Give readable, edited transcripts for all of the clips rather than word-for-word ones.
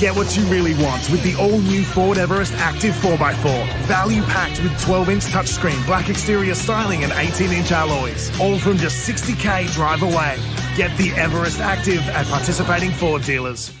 Get what you really want with the all-new Ford Everest Active 4x4. Value packed with 12-inch touchscreen, black exterior styling and 18-inch alloys. All from just 60k drive away. Get the Everest Active at participating Ford dealers.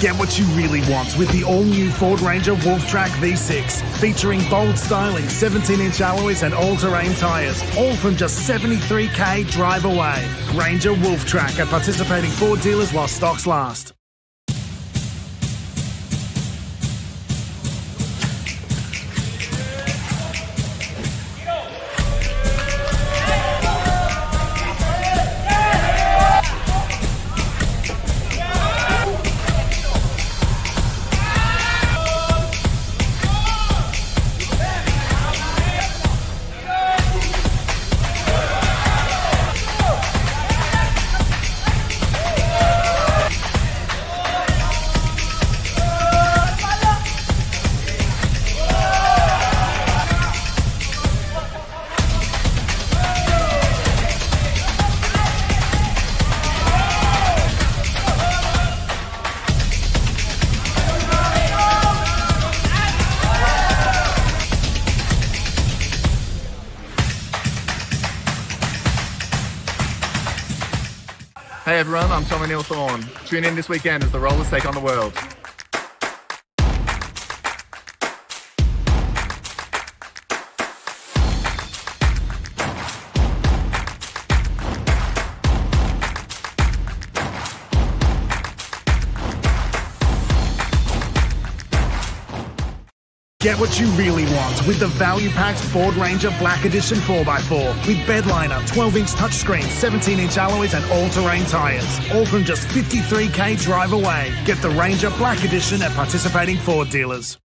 Get what you really want with the all-new Ford Ranger Wolf Track V6, featuring bold styling, 17-inch alloys and all-terrain tyres, all from just 73k drive away. Ranger Wolf Track at participating Ford dealers while stocks last. Hey everyone, I'm Tommy Neil Thorne. Tune in this weekend as the Rollers take on the world. Get what you really want with the value-packed Ford Ranger Black Edition 4x4 with bedliner, 12-inch touchscreen, 17-inch alloys and all-terrain tyres. All from just 53k drive away. Get the Ranger Black Edition at participating Ford dealers.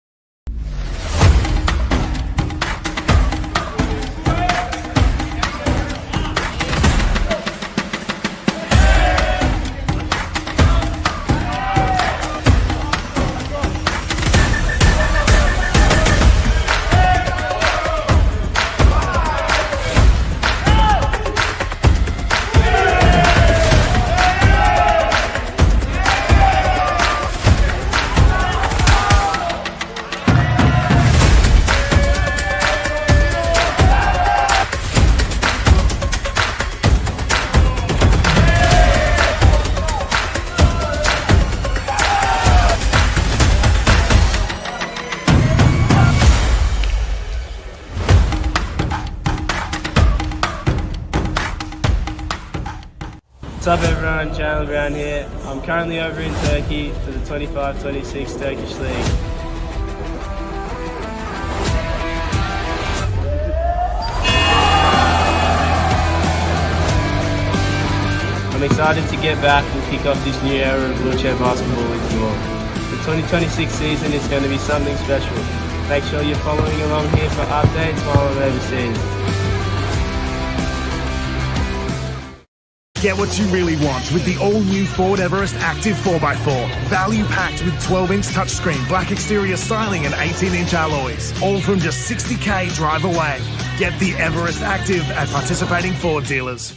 What's up everyone, Jalen Brown here. I'm currently over in Turkey for the 25-26 Turkish League. I'm excited to get back and kick off this new era of wheelchair basketball with you all. The 2026 season is going to be something special. Make sure you're following along here for updates while I'm overseas. Get what you really want with the all-new Ford Everest Active 4x4. Value packed with 12-inch touchscreen, black exterior styling and 18-inch alloys. All from just $60,000 drive away. Get the Everest Active at participating Ford dealers.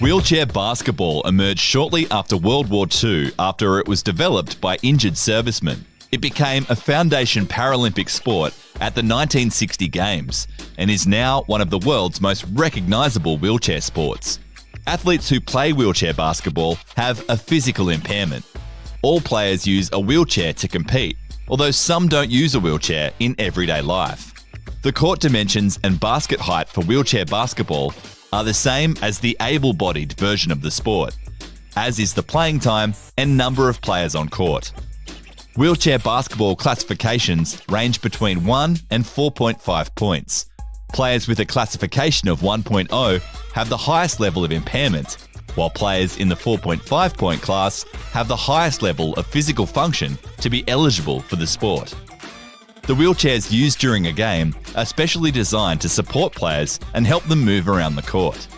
Wheelchair basketball emerged shortly after World War II after it was developed by injured servicemen. It became a foundation Paralympic sport at the 1960 Games and is now one of the world's most recognisable wheelchair sports. Athletes who play wheelchair basketball have a physical impairment. All players use a wheelchair to compete, although some don't use a wheelchair in everyday life. The court dimensions and basket height for wheelchair basketball are the same as the able-bodied version of the sport, as is the playing time and number of players on court. Wheelchair basketball classifications range between 1 and 4.5 points. Players with a classification of 1.0 have the highest level of impairment, while players in the 4.5 point class have the highest level of physical function to be eligible for the sport. The wheelchairs used during a game are specially designed to support players and help them move around the court.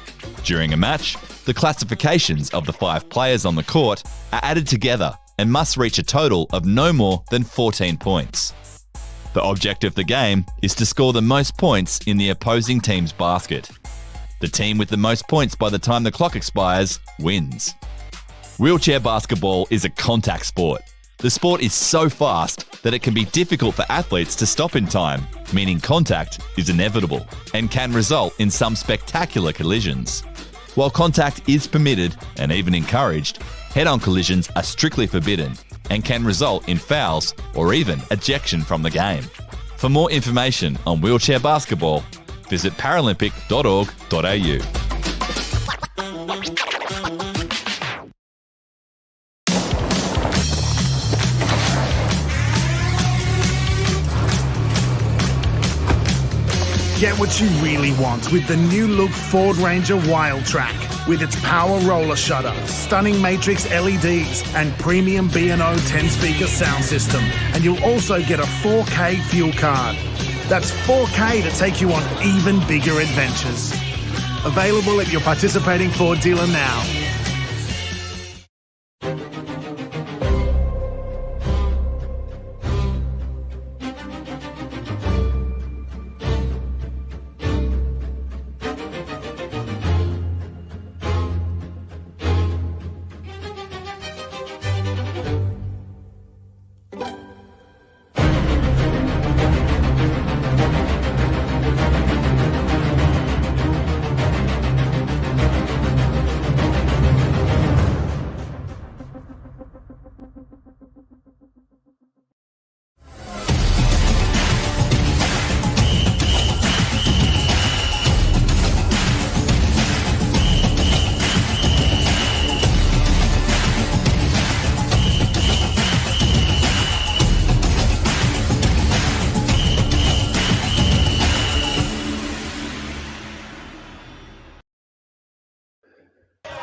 During a match, the classifications of the 5 players on the court are added together and must reach a total of no more than 14 points. The object of the game is to score the most points in the opposing team's basket. The team with the most points by the time the clock expires wins. Wheelchair basketball is a contact sport. The sport is so fast that it can be difficult for athletes to stop in time, meaning contact is inevitable and can result in some spectacular collisions. While contact is permitted and even encouraged, head-on collisions are strictly forbidden and can result in fouls or even ejection from the game. For more information on wheelchair basketball, visit paralympic.org.au. Get what you really want with the new look Ford Ranger Wild Track. With its power roller shutter, stunning matrix LEDs and premium B&O 10-speaker sound system. And you'll also get a 4K fuel card. That's 4K to take you on even bigger adventures. Available at your participating Ford dealer now.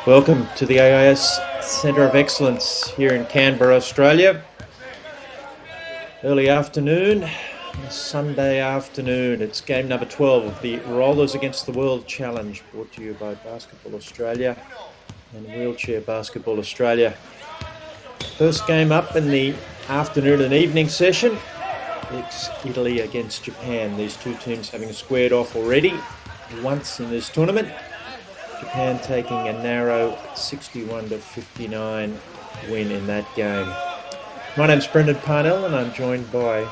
Welcome to the AIS Centre of Excellence here in Canberra, Australia. Early afternoon, Sunday afternoon. It's game number 12 of the Rollers Against the World Challenge, brought to you by Basketball Australia and Wheelchair Basketball Australia. First game up in the afternoon and evening session. It's Italy against Japan. These two teams having squared off already once in this tournament. Japan taking a narrow 61-59 win in that game. My name's Brendan Parnell and I'm joined by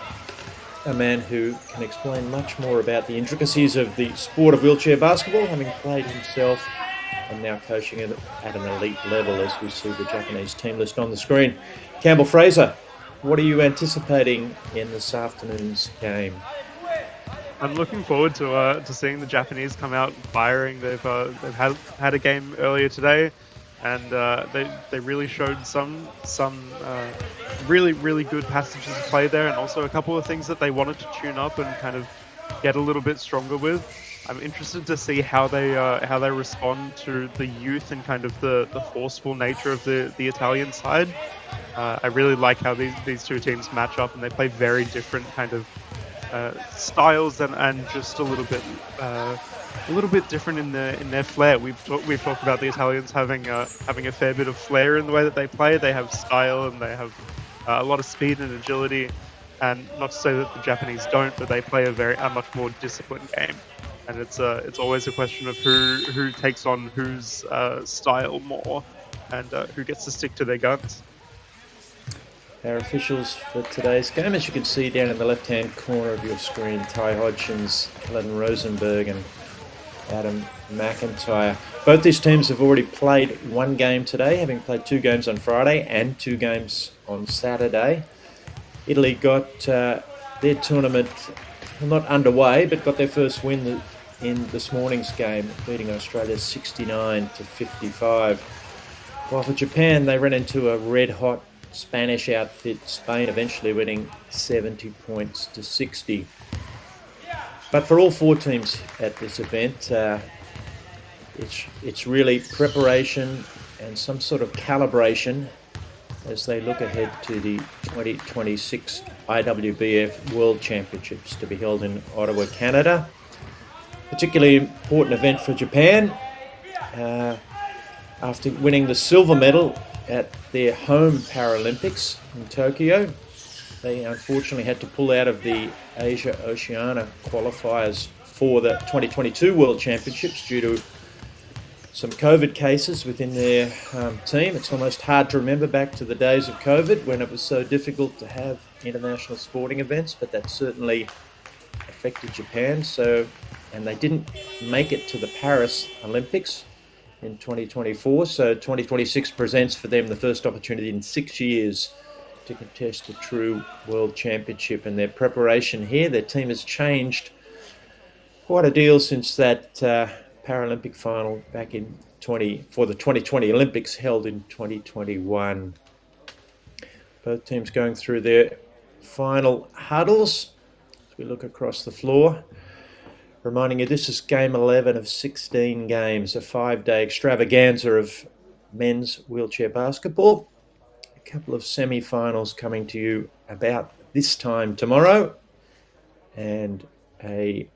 a man who can explain much more about the intricacies of the sport of wheelchair basketball, having played himself and now coaching it at an elite level, as we see the Japanese team list on the screen. Campbell Fraser, what are you anticipating in this afternoon's game? I'm looking forward to seeing the Japanese come out firing. They've had a game earlier today, and they really showed some really good passages of play there, and also a couple of things that they wanted to tune up and kind of get a little bit stronger with. I'm interested to see how they respond to the youth and kind of the forceful nature of the Italian side. I really like how these two teams match up, and they play very different kind of styles and just a little bit different in their flair. We've talked about the Italians having a fair bit of flair in the way that they play. They have style and they have a lot of speed and agility. And not to say that the Japanese don't, but they play a much more disciplined game. And it's always a question of who takes on whose style more, and who gets to stick to their guns. Our officials for today's game, as you can see down in the left-hand corner of your screen, Ty Hodgins, Glenn Rosenberg and Adam McIntyre. Both these teams have already played one game today, having played 2 games on Friday and 2 games on Saturday. Italy got their tournament not underway, but got their first win in this morning's game, beating Australia 69-55. While for Japan, they ran into a red-hot Spanish outfit, Spain eventually winning 70 points to 60. But for all 4 teams at this event, it's really preparation and some sort of calibration as they look ahead to the 2026 IWBF World Championships to be held in Ottawa, Canada. Particularly important event for Japan. After winning the silver medal at their home Paralympics in Tokyo, they unfortunately had to pull out of the Asia-Oceania qualifiers for the 2022 World Championships due to some COVID cases within their team. It's almost hard to remember back to the days of COVID when it was so difficult to have international sporting events, but that certainly affected Japan. And they didn't make it to the Paris Olympics in 2024, so 2026 presents for them the first opportunity in 6 years to contest a true world championship. And their preparation here, their team has changed quite a deal since that Paralympic final back for the 2020 Olympics held in 2021. Both teams going through their final huddles as we look across the floor. Reminding you, this is game 11 of 16 games, a 5-day extravaganza of men's wheelchair basketball. A couple of semi-finals coming to you about this time tomorrow, and a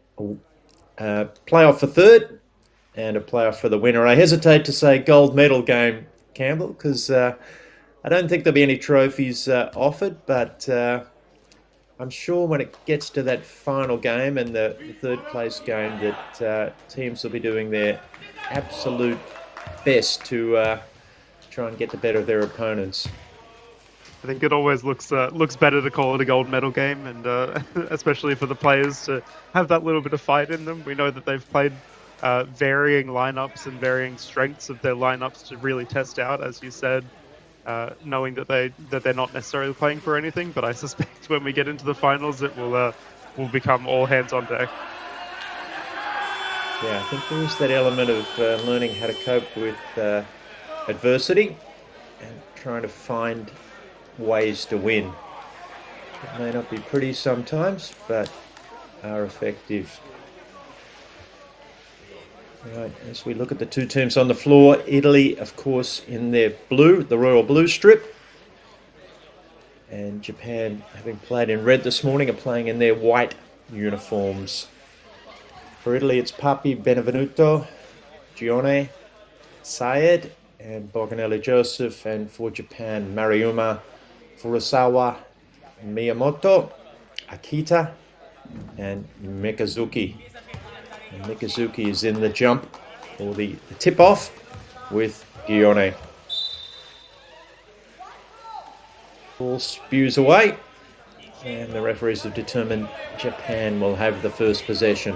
playoff for third and a playoff for the winner. I hesitate to say gold medal game, Campbell, because I don't think there'll be any trophies offered, but I'm sure when it gets to that final game and the third place game that teams will be doing their absolute best to try and get the better of their opponents. I think it always looks better to call it a gold medal game, and especially for the players to have that little bit of fight in them. We know that they've played varying lineups and varying strengths of their lineups to really test out, as you said, knowing that they're not necessarily playing for anything. But I suspect when we get into the finals, it will become all hands on deck. Yeah, I think there is that element of learning how to cope with adversity and trying to find ways to win. It may not be pretty sometimes, but are effective. Right, as we look at the two teams on the floor, Italy, of course, in their blue, the royal blue strip. And Japan, having played in red this morning, are playing in their white uniforms. For Italy, it's Papi, Benvenuto, Gione, Sayed, and Borgonelli Joseph. And for Japan, Mariuma, Furusawa, Miyamoto, Akita, and Mikazuki. And Mikazuki is in the jump for the tip-off with Gione. Ball spews away, and the referees have determined Japan will have the first possession.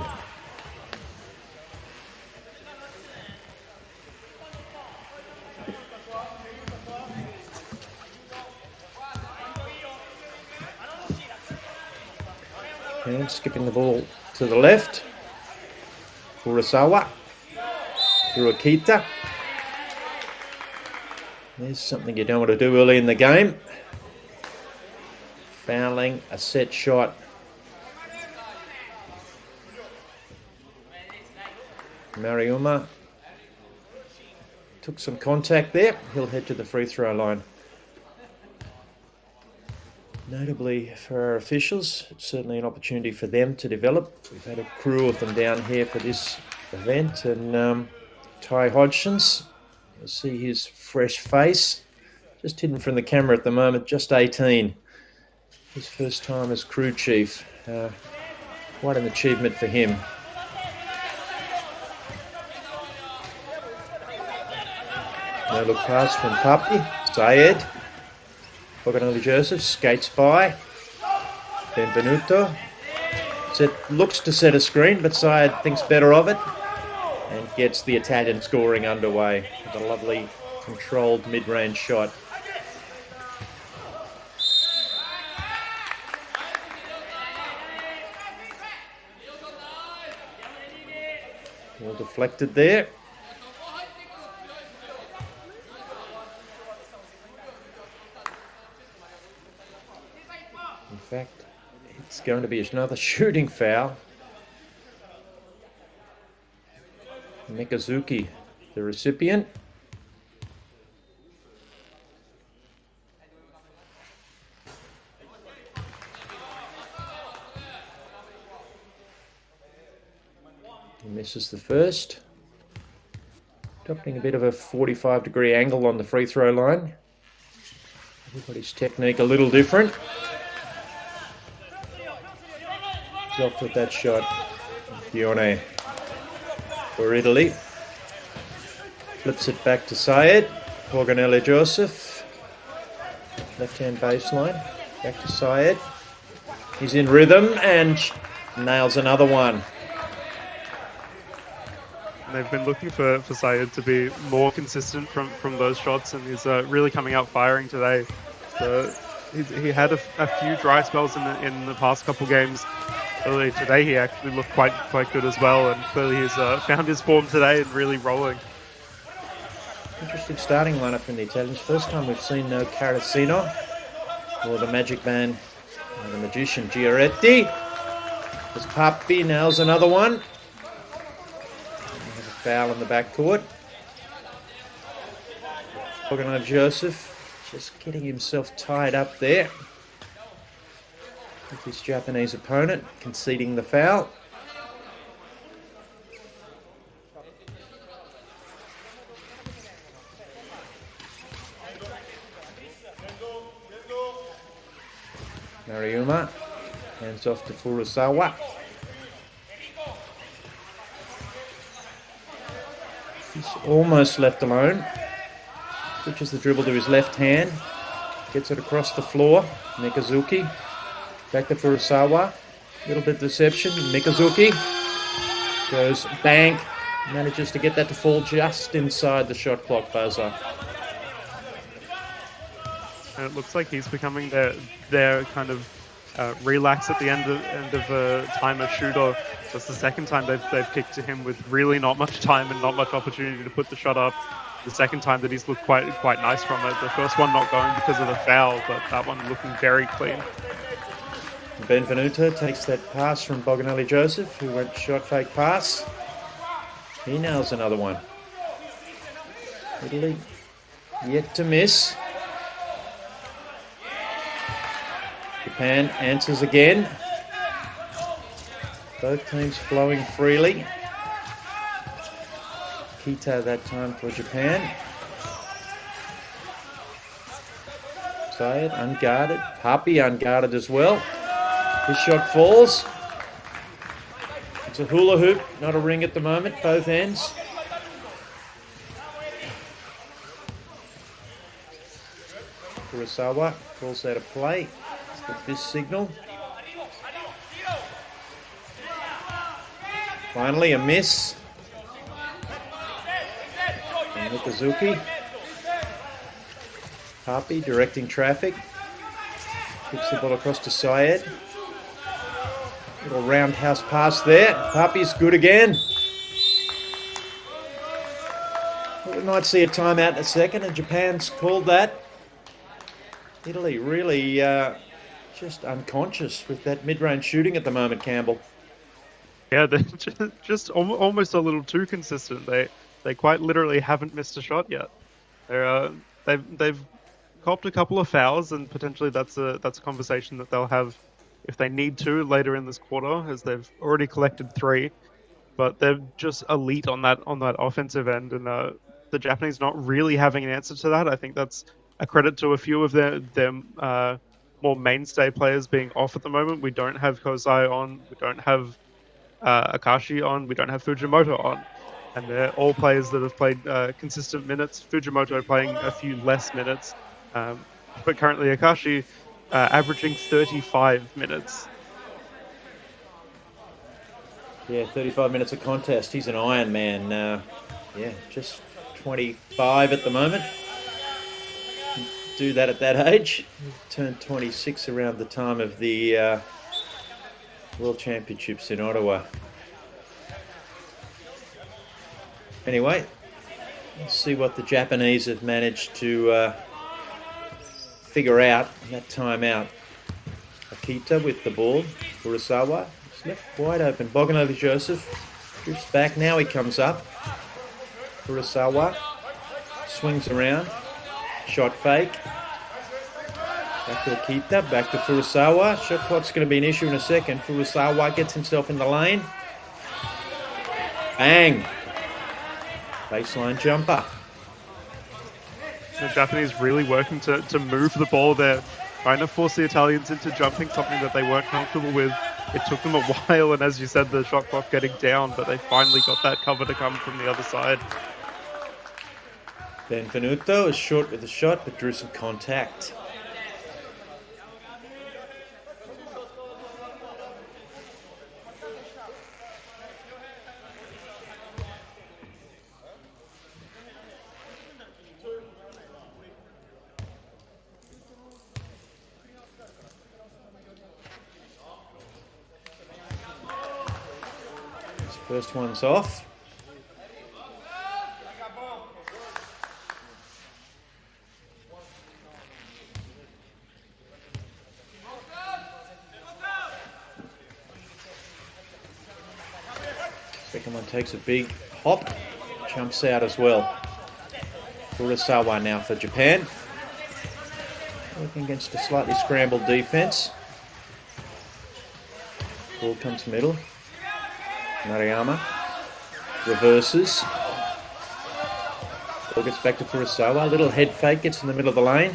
And skipping the ball to the left. Furusawa through Akita. There's something you don't want to do early in the game. Fouling a set shot. Mariuma took some contact there. He'll head to the free throw line. Notably for our officials, it's certainly an opportunity for them to develop. We've had a crew of them down here for this event, and Ty Hodgson's, you'll see his fresh face, just hidden from the camera at the moment, just 18. His first time as crew chief. Quite an achievement for him. No look pass from Papi. Sayed. Borgonelli Joseph skates by. Benvenuto. Looks to set a screen, but Sayed thinks better of it and gets the Italian scoring underway with a lovely controlled mid-range shot. All deflected there. In fact, it's going to be another shooting foul. Mikazuki, the recipient. He misses the first. Adopting a bit of a 45-degree angle on the free throw line. Everybody's technique a little different. Dropped with that shot. Gione for Italy. Flips it back to Sayed. Borgonelli Joseph. Left-hand baseline. Back to Sayed. He's in rhythm and nails another one. They've been looking for Sayed to be more consistent from those shots, and he's really coming out firing today. So he had a few dry spells in the past couple games. Earlier today, he actually looked quite good as well, and clearly he's found his form today and really rolling. Interesting starting lineup from the Italians. First time we've seen no Carasino or the Magic Man, or the Magician Giaretti. As Papi nails another one. There's a foul in the backcourt. Borgonelli Joseph just getting himself tied up there with his Japanese opponent, conceding the foul. Mariuma hands off to Furusawa. He's almost left alone. Switches the dribble to his left hand. Gets it across the floor. Mikazuki. Back to Furusawa. A little bit of deception. Mikazuki goes bank. Manages to get that to fall just inside the shot clock buzzer. And it looks like he's becoming their kind of relax at the end of a timer shooter. That's the second time they've kicked to him with really not much time and not much opportunity to put the shot up. The second time that he's looked quite nice from it. The first one not going because of the foul, but that one looking very clean. Benvenuto takes that pass from Borgonelli Joseph, who went shot fake pass. He nails another one. Italy yet to miss. Japan answers again. Both teams flowing freely. Kita that time for Japan. Syed unguarded. Papi unguarded as well. His shot falls. It's a hula hoop, not a ring at the moment, both ends. Kurosawa calls out a play. It's the fist signal. Finally, a miss. And Mikazuki. Papi directing traffic. Kicks the ball across to Syed. Little roundhouse pass there. Papi's good again. We might see a timeout in a second, and Japan's called that. Italy really just unconscious with that mid-range shooting at the moment, Campbell. Yeah, they're just almost a little too consistent. They quite literally haven't missed a shot yet. They've copped a couple of fouls, and potentially that's a conversation that they'll have if they need to later in this quarter, as they've already collected 3. But they're just elite on that offensive end, and the Japanese not really having an answer to that. I think that's a credit to a few of their more mainstay players being off at the moment. We don't have Kozai on. We don't have Akashi on. We don't have Fujimoto on. And they're all players that have played consistent minutes. Fujimoto playing a few less minutes. But currently Akashi averaging 35 minutes. Yeah, 35 minutes of contest. He's an Iron Man. Yeah, just 25 at the moment. Do that at that age. Turned 26 around the time of the World Championships in Ottawa. Anyway, let's see what the Japanese have managed to figure out in that timeout. Akita with the ball. Kurosawa is left wide open. Boganovic Joseph drifts back. Now he comes up. Kurosawa swings around. Shot fake. Back to Akita. Back to Furusawa. Shot clock's going to be an issue in a second. Furusawa gets himself in the lane. Bang. Baseline jumper. The Japanese really working to move the ball there, trying to force the Italians into jumping, something that they weren't comfortable with. It took them a while, and as you said, the shot clock getting down, but they finally got that cover to come from the other side. Benvenuto is short with the shot, but drew some contact. First one's off. Second one takes a big hop, jumps out as well. Furusawa now for Japan. Working against a slightly scrambled defense. Ball comes middle. Mariyama reverses. Ball gets back to Furusawa. Little head fake, gets in the middle of the lane.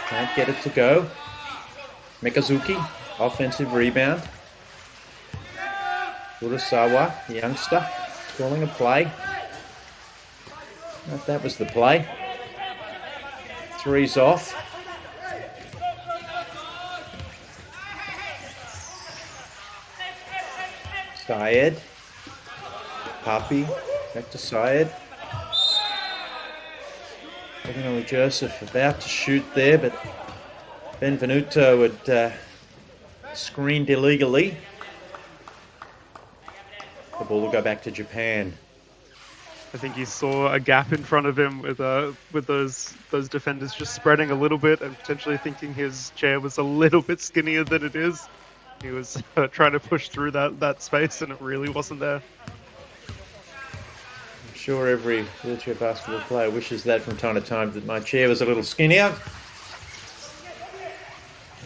Can't get it to go. Mikazuki, offensive rebound. Furusawa, the youngster, calling a play. If that was the play. Three's off. Syed, Papi, back to Syed. Boganovic Joseph about to shoot there, but Benvenuto had screened illegally. The ball will go back to Japan. I think he saw a gap in front of him with those defenders just spreading a little bit and potentially thinking his chair was a little bit skinnier than it is. He was trying to push through that space, and it really wasn't there. sure every wheelchair basketball player wishes that from time to time, that my chair was a little skinnier.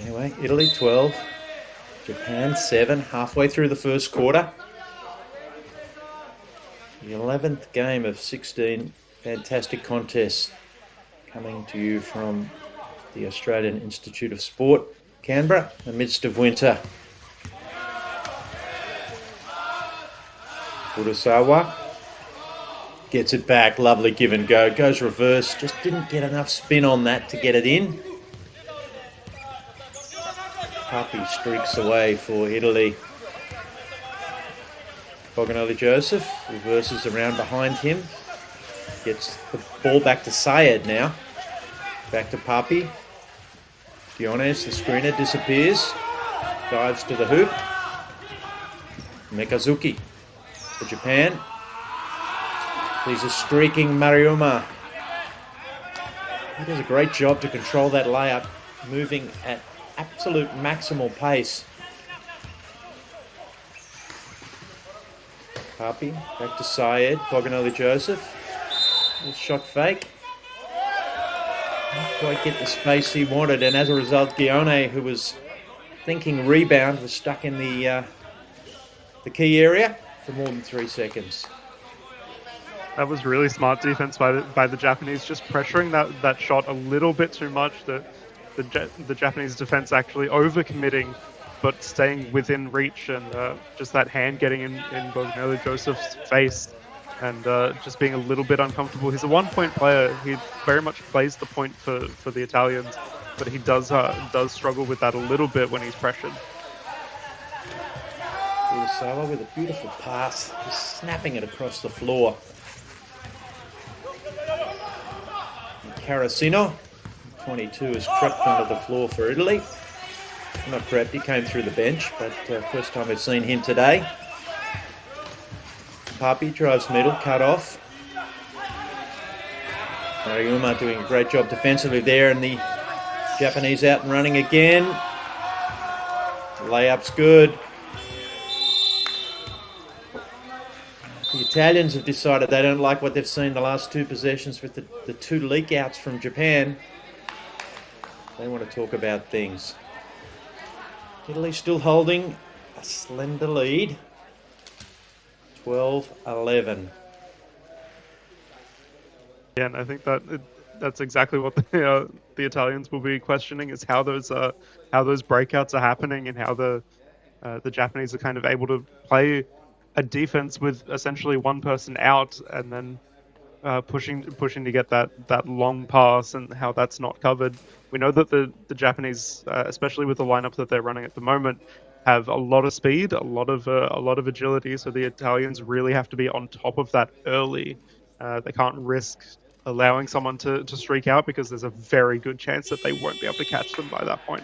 Anyway, Italy 12, Japan 7, halfway through the first quarter. The 11th game of 16 fantastic contests coming to you from the Australian Institute of Sport, Canberra, in the midst of winter. Furusawa gets it back, lovely give and go, goes reverse, just didn't get enough spin on that to get it in. Papi streaks away for Italy. Boganoli Joseph reverses around behind him, gets the ball back to Syed now, back to Papi. Diones, the screener, disappears, dives to the hoop. Mikazuki for Japan. He's a streaking Mariuma. He does a great job to control that layup, moving at absolute maximal pace. Papi, back to Syed, Boganoli Joseph. Little shot fake. Didn't quite get the space he wanted, and as a result, Gione, who was thinking rebound, was stuck in the key area for more than 3 seconds. That was really smart defense by the Japanese, just pressuring that shot a little bit too much. The Japanese defense actually overcommitting, but staying within reach, and just that hand getting in Boganoli Joseph's face, and just being a little bit uncomfortable. He's a one-point player. He very much plays the point for the Italians, but he does struggle with that a little bit when he's pressured. Urasawa with a beautiful pass, just snapping it across the floor. Carasino, 22, is crept onto the floor for Italy. Not crept, he came through the bench, but first time we've seen him today. Papi drives middle, cut off. Mariuma doing a great job defensively there, and the Japanese out and running again. Layup's good. The Italians have decided they don't like what they've seen the last 2 possessions with the 2 leak outs from Japan. They want to talk about things. Italy still holding a slender lead. 12-11. Yeah, and I think that's exactly what the Italians will be questioning, is how those breakouts are happening, and how the Japanese are kind of able to play a defense with essentially one person out, and then pushing to get that long pass, and how that's not covered. We know that the Japanese, especially with the lineup that they're running at the moment, have a lot of speed, a lot of agility. So the Italians really have to be on top of that early. They can't risk allowing someone to streak out, because there's a very good chance that they won't be able to catch them by that point.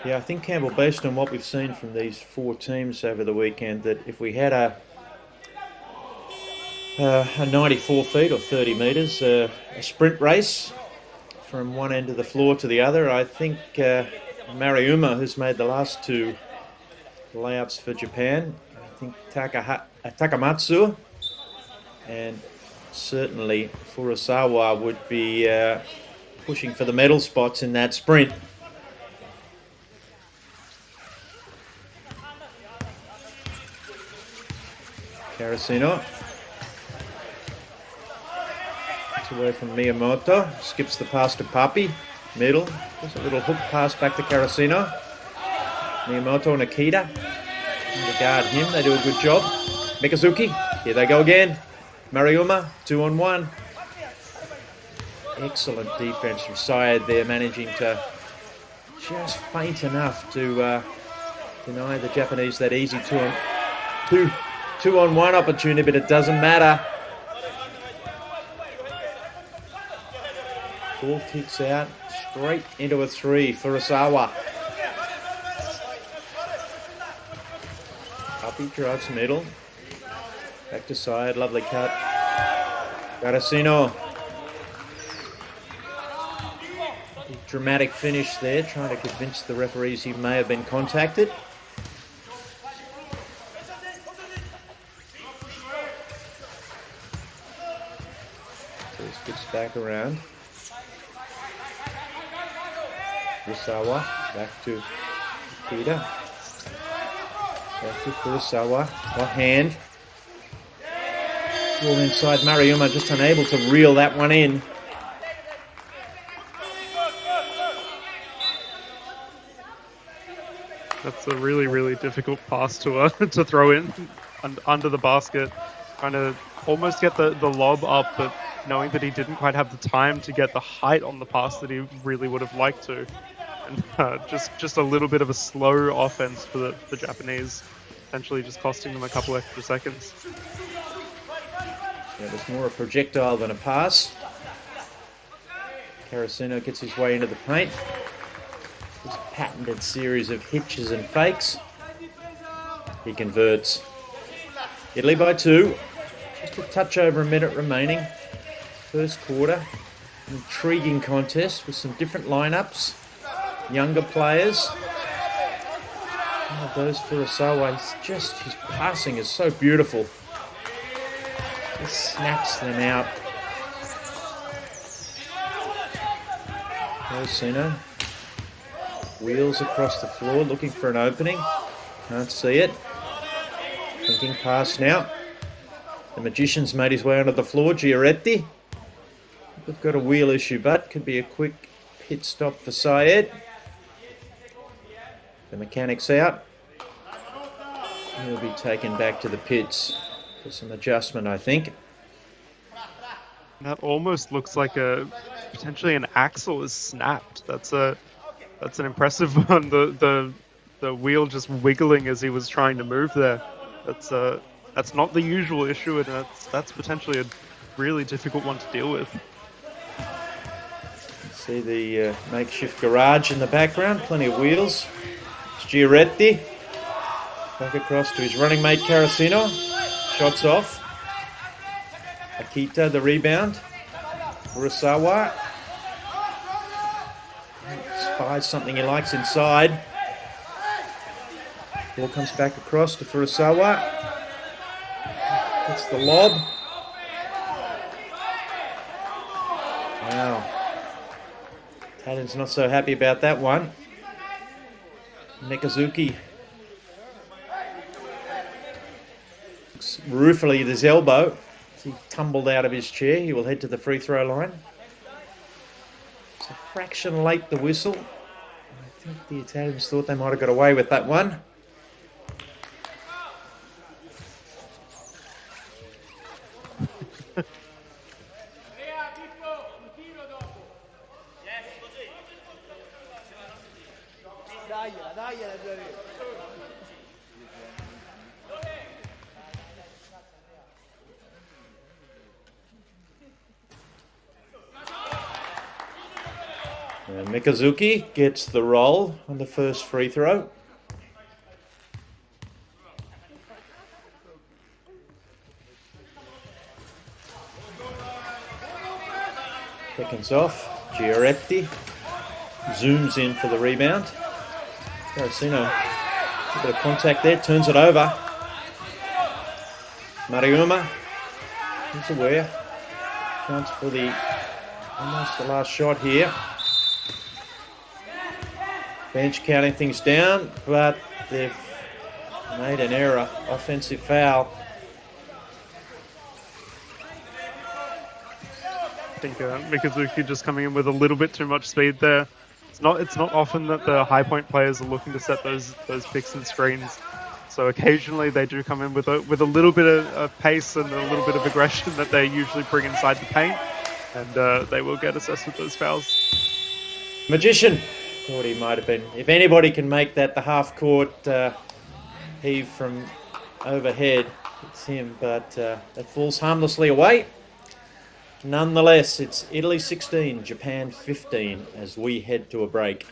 Yeah, I think, Campbell, based on what we've seen from these 4 teams over the weekend, that if we had a 94 feet or 30 metres, a sprint race from one end of the floor to the other, I think Mariuma, who's made the last 2 layups for Japan, I think Takamatsu and certainly Furusawa would be pushing for the medal spots in that sprint. Carasino. Gets away from Miyamoto. Skips the pass to Papi. Middle. There's a little hook pass back to Carasino. Miyamoto and Akita. And to guard him, they do a good job. Mikazuki. Here they go again. Mariuma, 2-on-1. Excellent defense from Syed there, managing to just feint enough to deny the Japanese that easy 2-on-1 opportunity, but it doesn't matter. Ball kicks out straight into a 3 for Furusawa. Papi drives middle. Back to Syed, lovely cut. Carasino. Dramatic finish there, trying to convince the referees he may have been contacted. Gets back around. Furusawa back to Peter. Back to Furusawa. Hot hand. Ball inside. Mariuma just unable to reel that one in. That's a really, really difficult pass to to throw in under the basket. Trying to almost get the lob up, but knowing that he didn't quite have the time to get the height on the pass that he really would have liked to. And just a little bit of a slow offense for the Japanese, essentially just costing them a couple extra seconds. Yeah, it was more a projectile than a pass. Karasuno gets his way into the paint. This patented series of hitches and fakes. He converts. Italy by 2. Just a touch over a minute remaining. First quarter. An intriguing contest with some different lineups. Younger players. One of those Furusawa, his passing is so beautiful. Just snaps them out. Karasuno wheels across the floor looking for an opening. Can't see it. Thinking pass now. The Magician's made his way onto the floor. Giaretti. We've got a wheel issue, but could be a quick pit stop for Syed. The mechanic's out. He'll be taken back to the pits for some adjustment, I think. That almost looks like potentially an axle is snapped. That's an impressive one. The wheel just wiggling as he was trying to move there. That's not the usual issue, and that's potentially a really difficult one to deal with. See the makeshift garage in the background, plenty of wheels. It's Giaretti. Back across to his running mate Karasuno. Shots off. Akita the rebound. Furusawa. Spies something he likes inside. Ball comes back across to Furusawa. Gets the lob. Wow. Italian's not so happy about that one. Mikazuki looks ruefully at his elbow. As he tumbled out of his chair, he will head to the free throw line. It's a fraction late, the whistle. I think the Italians thought they might have got away with that one. And Mikazuki gets the roll on the first free throw. Seconds off. Giaretti zooms in for the rebound. Karasuno, a bit of contact there, turns it over. Mariuma, he's aware. Counts for almost the last shot here. Bench counting things down, but they've made an error. Offensive foul. I think Mikazuki just coming in with a little bit too much speed there. It's not often that the high point players are looking to set those picks and screens. So occasionally they do come in with a little bit of pace and a little bit of aggression that they usually bring inside the paint, and they will get assessed with those fouls. Magician thought he might have been. If anybody can make that the half court heave from overhead, it's him. But that falls harmlessly away. Nonetheless, it's Italy 16, Japan 15 as we head to a break.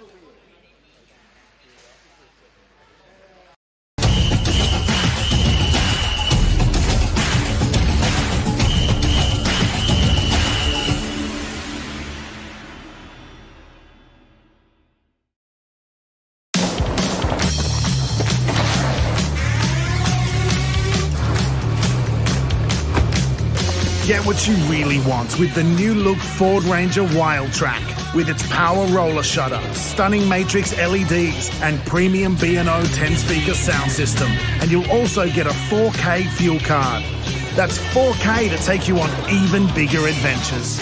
Get what you really want with the new look Ford Ranger Wild Track. With its power roller shutter, stunning matrix LEDs, and premium B&O 10-speaker sound system. And you'll also get a 4K fuel card. That's 4K to take you on even bigger adventures.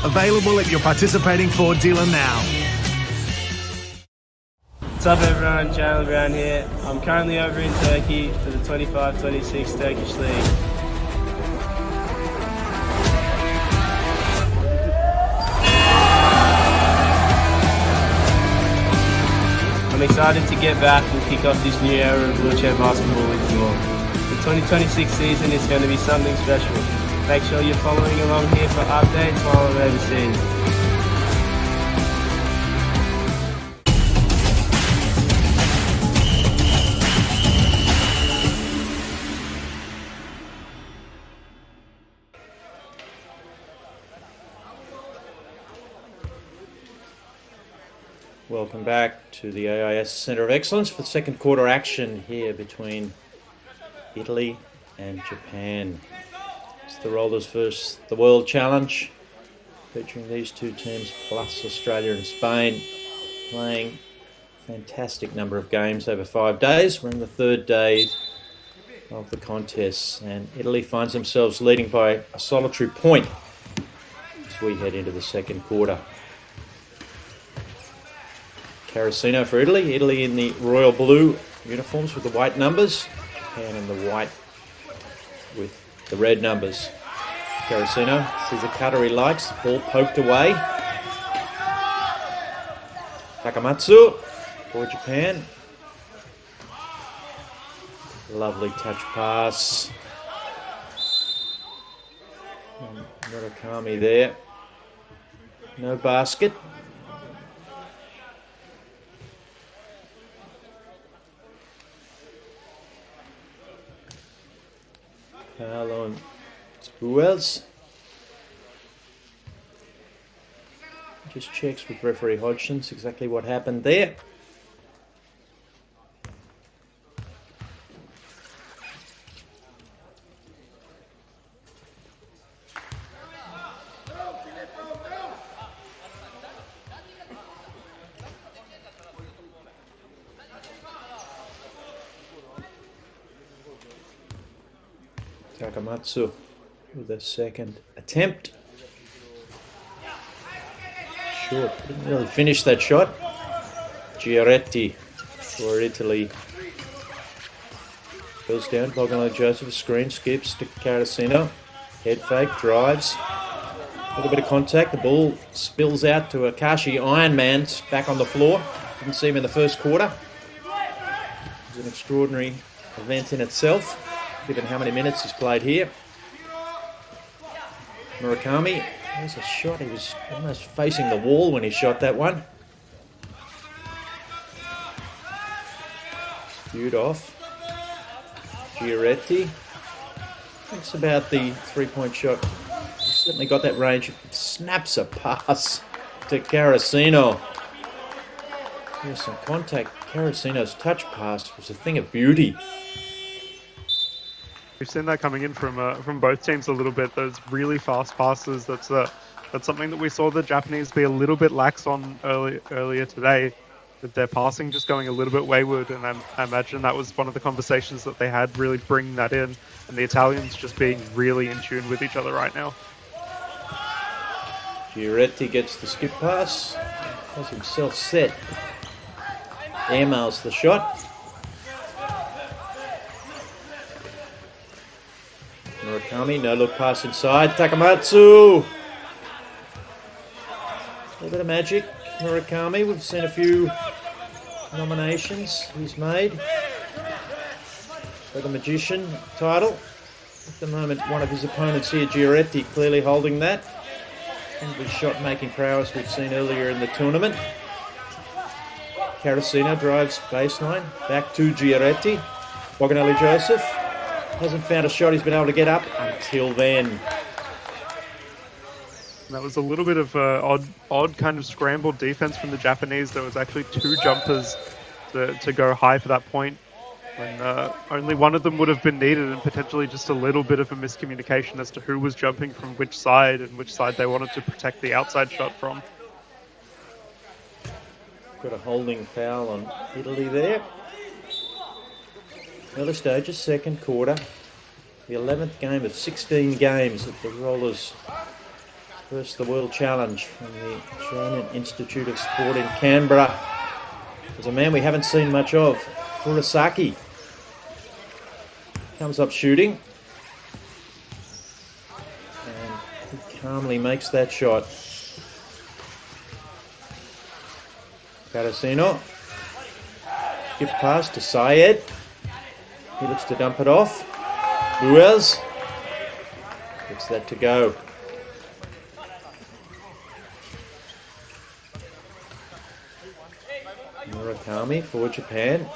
Available at your participating Ford dealer now. What's up everyone, Channel Brown here. I'm currently over in Turkey for the 25-26 Turkish League. I'm excited to get back and kick off this new era of wheelchair basketball with you all. The 2026 season is going to be something special. Make sure you're following along here for updates while I'm overseas. Welcome back to the AIS Centre of Excellence for the second quarter action here between Italy and Japan. It's the Rollers versus the World Challenge, featuring these two teams plus Australia and Spain, playing a fantastic number of games over 5 days. We're in the third day of the contest, and Italy finds themselves leading by a solitary point as we head into the second quarter. Carasino for Italy. Italy in the royal blue uniforms with the white numbers. Japan in the white with the red numbers. Carasino sees a cutter he likes. Ball poked away. Takamatsu for Japan. Lovely touch pass. Murakami there. No basket. Paolo and Spuels. Just checks with referee Hodgins exactly what happened there. Takamatsu with a second attempt. Short, didn't really finish that shot. Giaretti for Italy. Goes down, Bogdanov Joseph, screen, skips to Carasino. Head fake, drives. A little bit of contact, the ball spills out to Akashi. Iron Man's back on the floor. Didn't see him in the first quarter. It was an extraordinary event in itself, given how many minutes he's played here. Murakami, there's a shot. He was almost facing the wall when he shot that one. Viewed off. Giaretti thinks about the three-point shot. He's certainly got that range. Snaps a pass to Carasino. There's some contact. Carasino's touch pass was a thing of beauty. We've seen that coming in from both teams a little bit. Those really fast passes. That's something that we saw the Japanese be a little bit lax on earlier today, with their passing just going a little bit wayward. And I imagine that was one of the conversations that they had, really bringing that in. And the Italians just being really in tune with each other right now. Giaretti gets the skip pass, has himself set. Airmails the shot. Murakami, no look pass inside. Takamatsu. A little bit of magic. Murakami, we've seen a few nominations he's made for the Magician title. At the moment, one of his opponents here, Giaretti, clearly holding that. And the shot-making prowess we've seen earlier in the tournament. Carasino drives baseline, back to Giaretti. Bogdanelli Joseph hasn't found a shot he's been able to get up until then. That was a little bit of odd kind of scrambled defense from the Japanese. There was actually two jumpers to go high for that point. when only one of them would have been needed, and potentially just a little bit of a miscommunication as to who was jumping from which side and which side they wanted to protect the outside shot from. Got a holding foul on Italy there. Early stages, second quarter. The 11th game of 16 games at the Rollers versus the World Challenge from the Australian Institute of Sport in Canberra. There's a man we haven't seen much of, Furusaki. Comes up shooting. And he calmly makes that shot. Carasino. Skip pass to Syed. He looks to dump it off. Ruiz gets that to go. Murakami for Japan.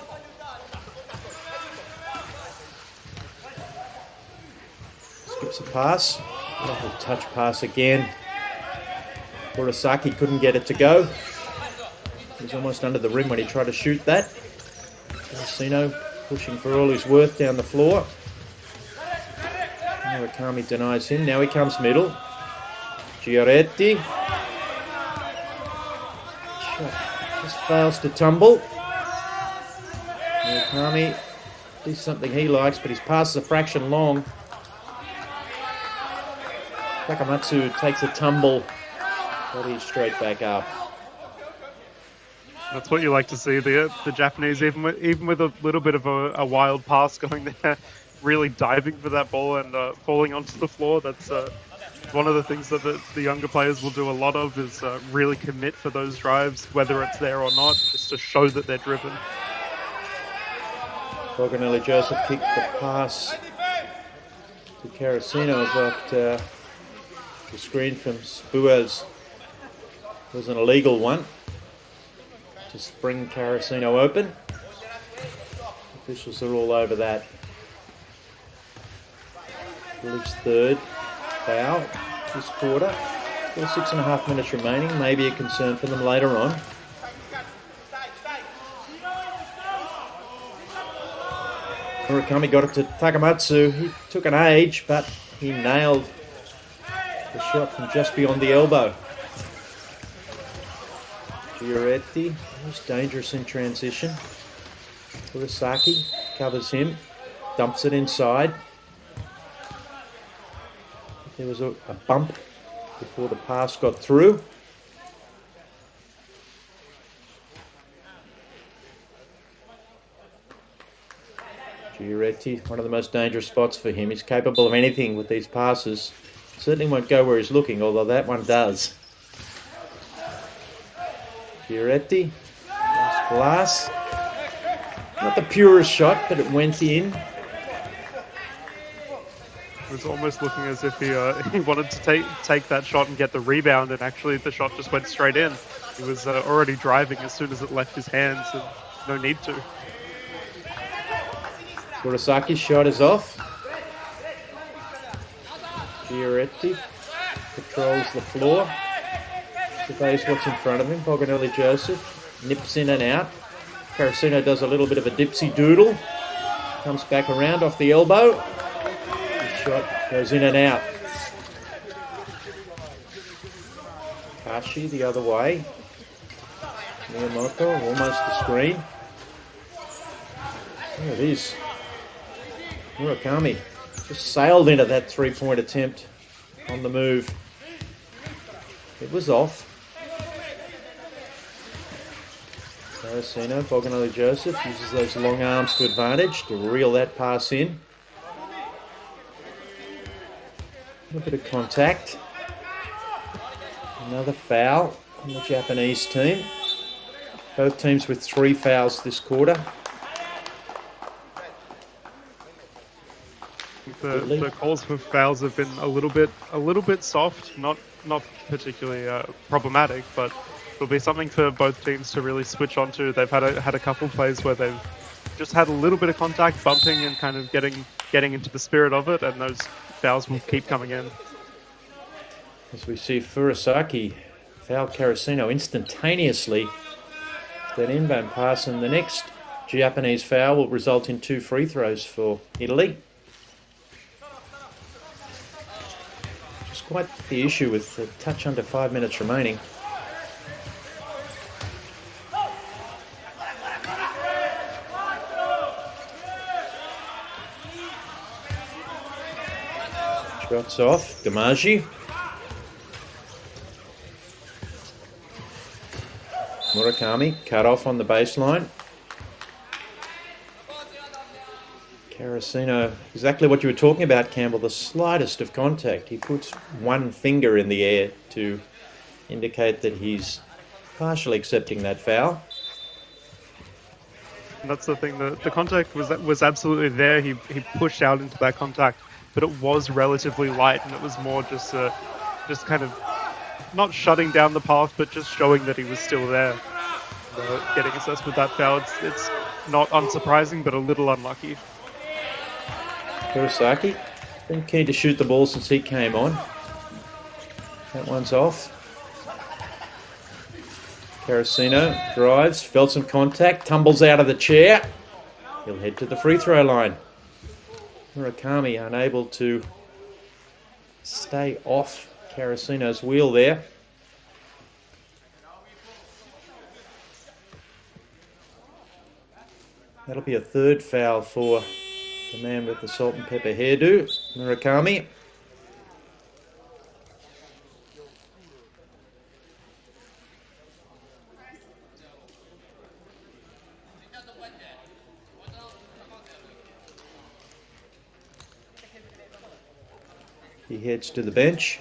Skips a pass. Lovely touch pass again. Furusaki couldn't get it to go. He was almost under the rim when he tried to shoot that. Carasino pushing for all he's worth down the floor. Murakami denies him. Now he comes middle. Giorgetti. Just fails to tumble. Murakami does something he likes, but his pass is a fraction long. Takamatsu takes a tumble, but he's straight back up. That's what you like to see. The Japanese, even with a little bit of a wild pass going there, really diving for that ball and falling onto the floor. That's one of the things that the younger players will do a lot of, is really commit for those drives, whether it's there or not, just to show that they're driven. Boganelli Joseph kicked the pass to Carasino, but the screen from Spuez was an illegal one to spring Carasino open. Officials are all over that. Phillips' third foul this quarter. Still 6.5 minutes remaining. Maybe a concern for them later on. Murakami got it to Takamatsu. He took an age, but he nailed the shot from just beyond the elbow. Giorgetti was dangerous in transition. Furusaki covers him, dumps it inside. There was a bump before the pass got through. Giorgetti, one of the most dangerous spots for him. He's capable of anything with these passes. Certainly won't go where he's looking, although that one does. Giorgetti, nice glass. Not the purest shot, but it went in. It was almost looking as if he wanted to take that shot and get the rebound, and actually the shot just went straight in. He was already driving as soon as it left his hands, and no need to. Furasaki's shot is off. Giorgetti patrols the floor. Surveys what's in front of him. Boganelli Joseph nips in and out. Carasino does a little bit of a dipsy doodle. Comes back around off the elbow. His shot goes in and out. Kashi the other way. Miyamoto almost the screen. There it is. Murakami just sailed into that three-point attempt on the move. It was off. Carasino, Boganelli Joseph uses those long arms to advantage to reel that pass in. A bit of contact. Another foul on the Japanese team. Both teams with 3 fouls this quarter. The calls for fouls have been a little bit soft, not particularly problematic, but it'll be something for both teams to really switch onto. They've had a couple plays where they've just had a little bit of contact, bumping and kind of getting into the spirit of it, and those fouls will keep coming in. As we see Furusaki foul Carasino instantaneously. That inbound pass, and the next Japanese foul will result in 2 free throws for Italy. Which is quite the issue with a touch under 5 minutes remaining. Shots off, Gamagi. Murakami cut off on the baseline. Carasino, exactly what you were talking about, Campbell, the slightest of contact. He puts one finger in the air to indicate that he's partially accepting that foul. And that's the thing, the contact was absolutely there. He pushed out into that contact, but it was relatively light, and it was more just kind of not shutting down the path, but just showing that he was still there. Getting assessed with that foul, it's not unsurprising, but a little unlucky. Kurosaki, been keen to shoot the ball since he came on. That one's off. Carasino drives, felt some contact, tumbles out of the chair. He'll head to the free throw line. Murakami unable to stay off Carasino's wheel there. That'll be a 3rd foul for the man with the salt and pepper hairdo, Murakami. He heads to the bench.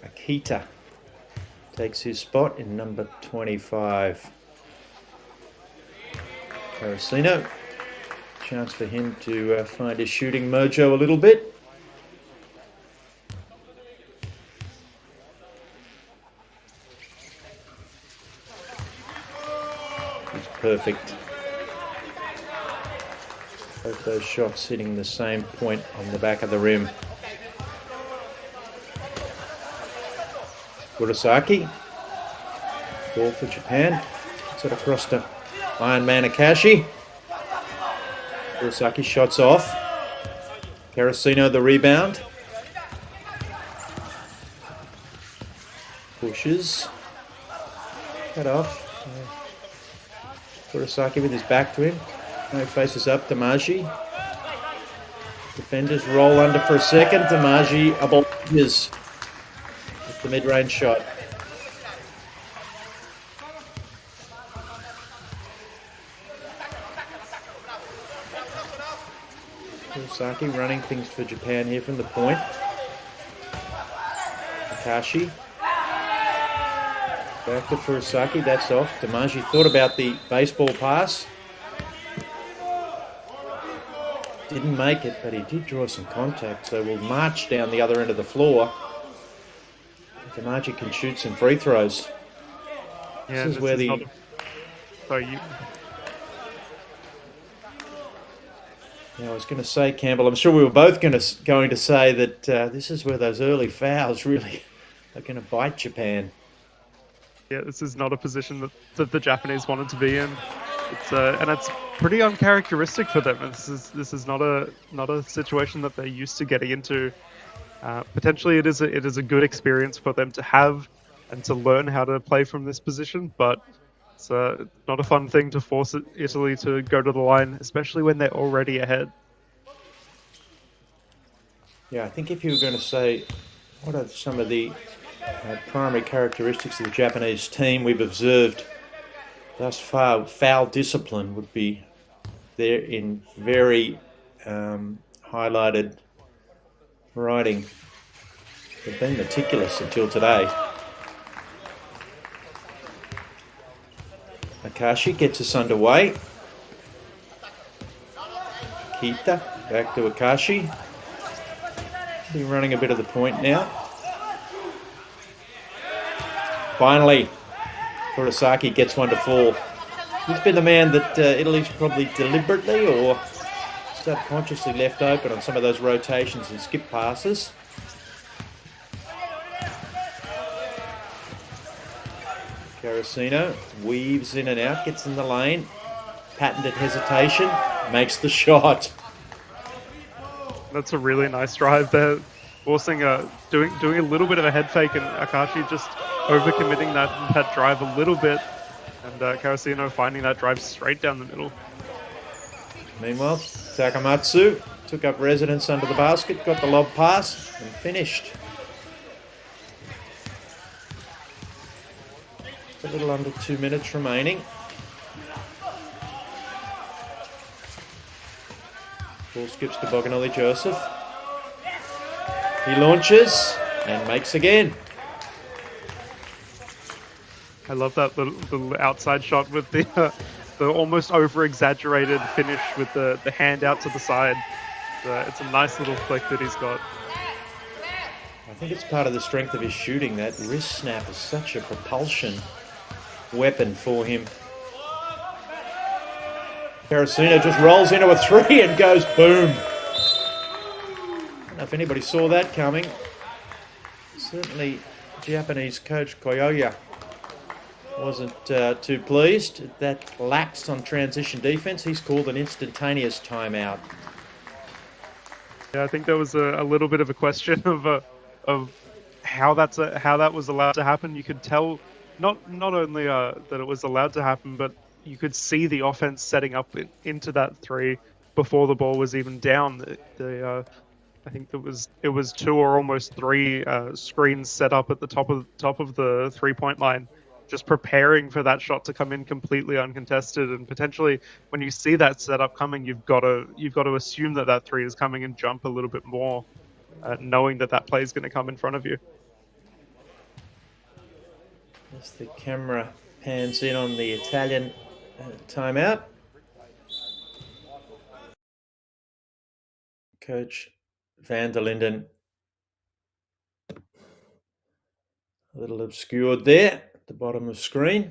Akita takes his spot in number 25. Carasino, chance for him to find his shooting mojo a little bit. He's perfect. Both those shots hitting the same point on the back of the rim. Kurosaki, ball for Japan. Set across to Iron Man Akashi. Kurosaki shots off. Carasino the rebound. Pushes. Cut off. Kurosaki with his back to him. Now faces up, Damaji. Defenders roll under for a second. Damaji abolishers with the mid-range shot. Kurosaki running things for Japan here from the point. Akashi. Back to Kurosaki, that's off. Damaji thought about the baseball pass. Didn't make it, but he did draw some contact, so we'll march down the other end of the floor. Damaji can shoot some free throws. Yeah, this is where the... Yeah, I was going to say, Campbell, I'm sure we were both going to say that this is where those early fouls really are going to bite Japan. Yeah, this is not a position that the Japanese wanted to be in. And it's pretty uncharacteristic for them. This is not a situation that they're used to getting into. Potentially, it is a good experience for them to have and to learn how to play from this position. But it's not a fun thing to force Italy to go to the line, especially when they're already ahead. Yeah, I think if you were going to say what are some of the primary characteristics of the Japanese team we've observed thus far, foul discipline would be there in very highlighted writing. They've been meticulous until today. Akashi gets us underway. Kita back to Akashi. He's running a bit of the point now. Finally, Kurosaki gets one to fall. He's been the man that Italy's probably deliberately or subconsciously left open on some of those rotations and skip passes. Carosino weaves in and out, gets in the lane. Patented hesitation, makes the shot. That's a really nice drive there. Forcing doing a little bit of a head fake, and Akashi just overcommitting that drive a little bit, and Karasino finding that drive straight down the middle. Meanwhile, Takamatsu took up residence under the basket, got the lob pass, and finished. A little under 2 minutes remaining. Ball skips to Boganelli Joseph. He launches and makes again. I love that little outside shot with the almost over-exaggerated finish with the hand out to the side. It's a nice little flick that he's got. I think it's part of the strength of his shooting. That wrist snap is such a propulsion weapon for him. Karasino just rolls into a three and goes boom. I don't know if anybody saw that coming. Certainly Japanese coach Koyoya wasn't too pleased. That lax on transition defense. He's called an instantaneous timeout. Yeah, I think there was a little bit of a question of how that was allowed to happen. You could tell not only that it was allowed to happen, but you could see the offense setting up into that three before the ball was even down. I think it was two or almost three screens set up at the top of the 3-point line, just preparing for that shot to come in completely uncontested. And potentially, when you see that setup coming, you've got to assume that three is coming and jump a little bit more, knowing that play is going to come in front of you. As the camera pans in on the Italian timeout. Coach Van der Linden, a little obscured there at the bottom of screen.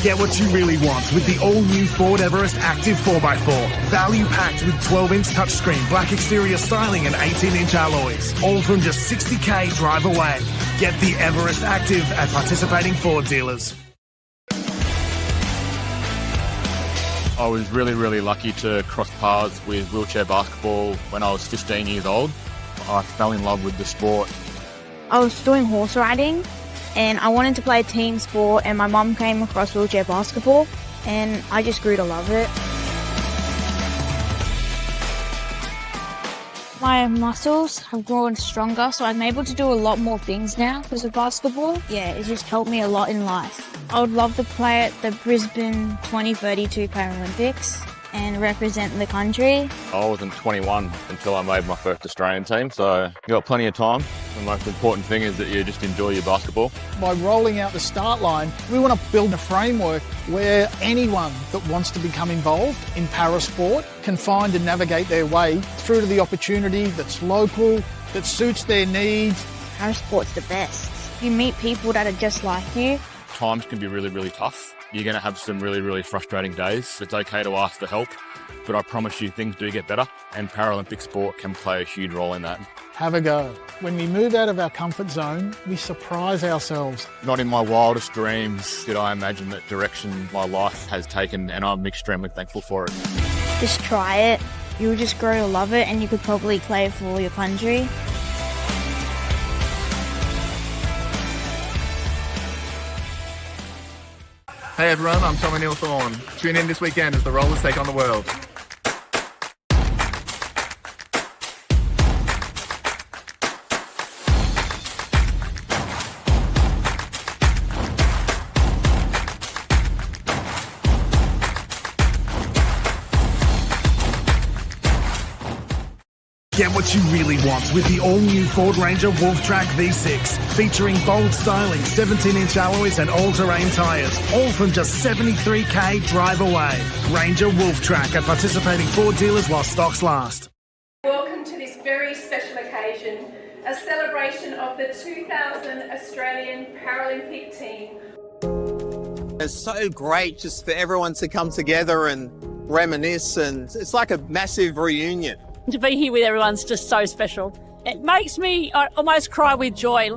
Get what you really want with the all-new Ford Everest Active 4x4. Value packed with 12-inch touchscreen, black exterior styling and 18-inch alloys. All from just 60k drive away. Get the Everest Active at participating Ford dealers. I was really lucky to cross paths with wheelchair basketball when I was 15 years old. I fell in love with the sport. I was doing horse riding and I wanted to play a team sport, and my mum came across wheelchair basketball and I just grew to love it. My muscles have grown stronger, so I'm able to do a lot more things now because of basketball. Yeah, it just helped me a lot in life. I would love to play at the Brisbane 2032 Paralympics and represent the country. I wasn't 21 until I made my first Australian team, so you've got plenty of time. The most important thing is that you just enjoy your basketball. By rolling out the start line, we want to build a framework where anyone that wants to become involved in parasport can find and navigate their way through to the opportunity that's local, that suits their needs. Parasport's the best. You meet people that are just like you. Times can be really tough. You're going to have some really frustrating days. It's okay to ask for help, but I promise you things do get better, and Paralympic sport can play a huge role in that. Have a go. When we move out of our comfort zone, we surprise ourselves. Not in my wildest dreams did I imagine that direction my life has taken, and I'm extremely thankful for it. Just try it. You'll just grow to love it, and you could probably play for your country. Hey everyone, I'm Tommy Neil Thorne. Tune in this weekend as the rollers take on the world. Get what you really want with the all-new Ford Ranger Wolf Track V6, featuring bold styling, 17-inch alloys and all-terrain tyres, all from just 73k drive away. Ranger Wolf Track at participating Ford dealers while stocks last. Welcome to this very special occasion, a celebration of the 2000 Australian Paralympic team. It's so great just for everyone to come together and reminisce, and it's like a massive reunion. To be here with everyone's just so special. It makes me almost cry with joy.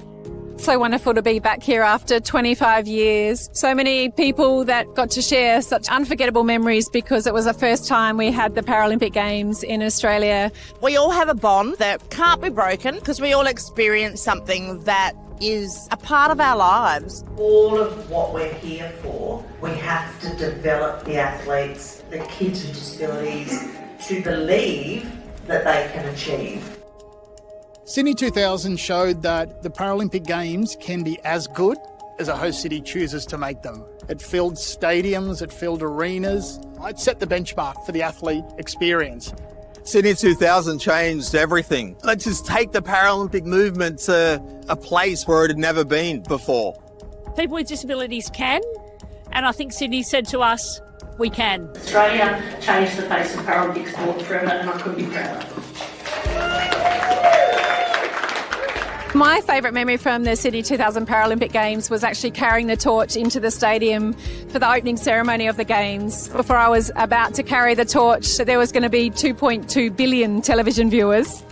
So wonderful to be back here after 25 years. So many people that got to share such unforgettable memories because it was the first time we had the Paralympic Games in Australia. We all have a bond that can't be broken because we all experience something that is a part of our lives. All of what we're here for, we have to develop the athletes, the kids with disabilities, to believe that they can achieve. Sydney 2000 showed that the Paralympic Games can be as good as a host city chooses to make them. It filled stadiums, it filled arenas. It set the benchmark for the athlete experience. Sydney 2000 changed everything. Let's just take the Paralympic movement to a place where it had never been before. People with disabilities can, and I think Sydney said to us, we can. Australia changed the face of Paralympic sport forever, and I couldn't be prouder. My favourite memory from the Sydney 2000 Paralympic Games was actually carrying the torch into the stadium for the opening ceremony of the Games. Before I was about to carry the torch, there was going to be 2.2 billion television viewers.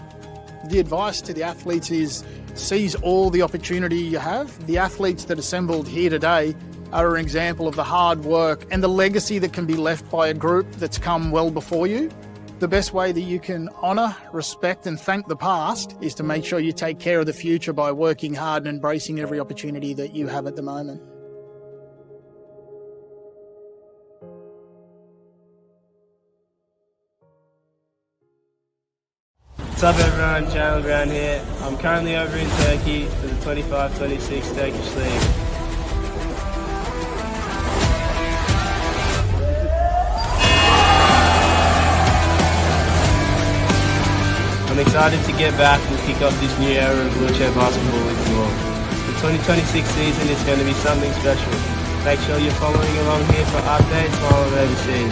The advice to the athletes is seize all the opportunity you have. The athletes that assembled here today are an example of the hard work and the legacy that can be left by a group that's come well before you. The best way that you can honour, respect and thank the past is to make sure you take care of the future by working hard and embracing every opportunity that you have at the moment. What's up everyone, Jalen Brown here. I'm currently over in Turkey for the 25-26 Turkish League. I'm excited to get back and kick off this new era of wheelchair basketball with you all. The 2026 season is going to be something special. Make sure you're following along here for updates while I'm overseas.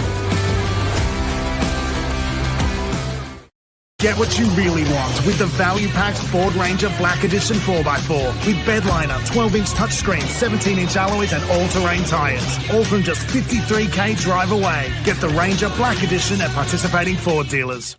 Get what you really want with the value-packed Ford Ranger Black Edition 4x4 with bedliner, 12-inch touchscreen, 17-inch alloys and all-terrain tyres. All from just 53k drive away. Get the Ranger Black Edition at participating Ford dealers.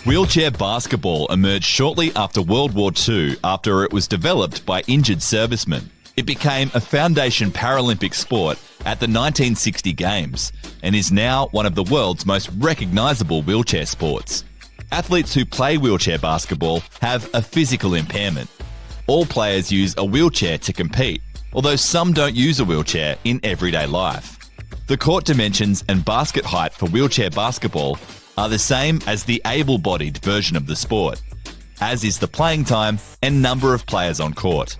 Wheelchair basketball emerged shortly after World War II after it was developed by injured servicemen. It became a foundation Paralympic sport at the 1960 Games and is now one of the world's most recognisable wheelchair sports. Athletes who play wheelchair basketball have a physical impairment. All players use a wheelchair to compete, although some don't use a wheelchair in everyday life. The court dimensions and basket height for wheelchair basketball are the same as the able-bodied version of the sport, as is the playing time and number of players on court.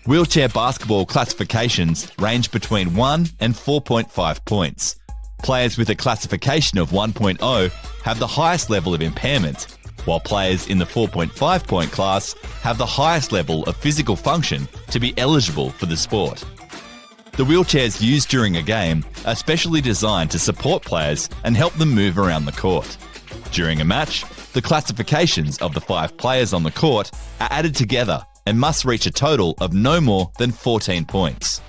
Wheelchair basketball classifications range between 1 and 4.5 points. Players with a classification of 1.0 have the highest level of impairment, while players in the 4.5 point class have the highest level of physical function to be eligible for the sport. The wheelchairs used during a game are specially designed to support players and help them move around the court. During a match, the classifications of the 5 players on the court are added together and must reach a total of no more than 14 points.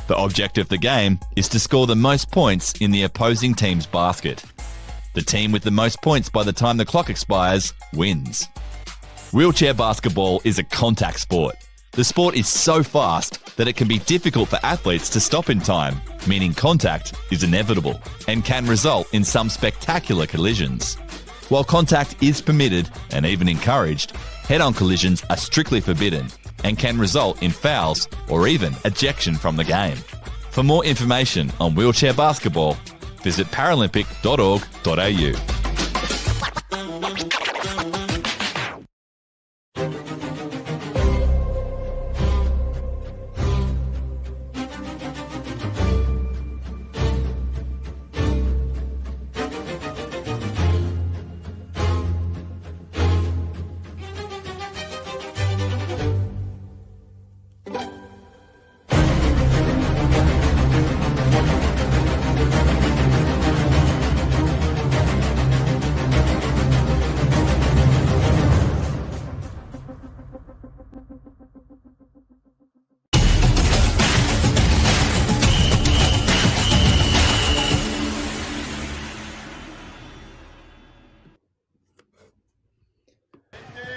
The object of the game is to score the most points in the opposing team's basket. The team with the most points by the time the clock expires wins. Wheelchair basketball is a contact sport. The sport is so fast that it can be difficult for athletes to stop in time, meaning contact is inevitable and can result in some spectacular collisions. While contact is permitted and even encouraged, head-on collisions are strictly forbidden and can result in fouls or even ejection from the game. For more information on wheelchair basketball, visit paralympic.org.au.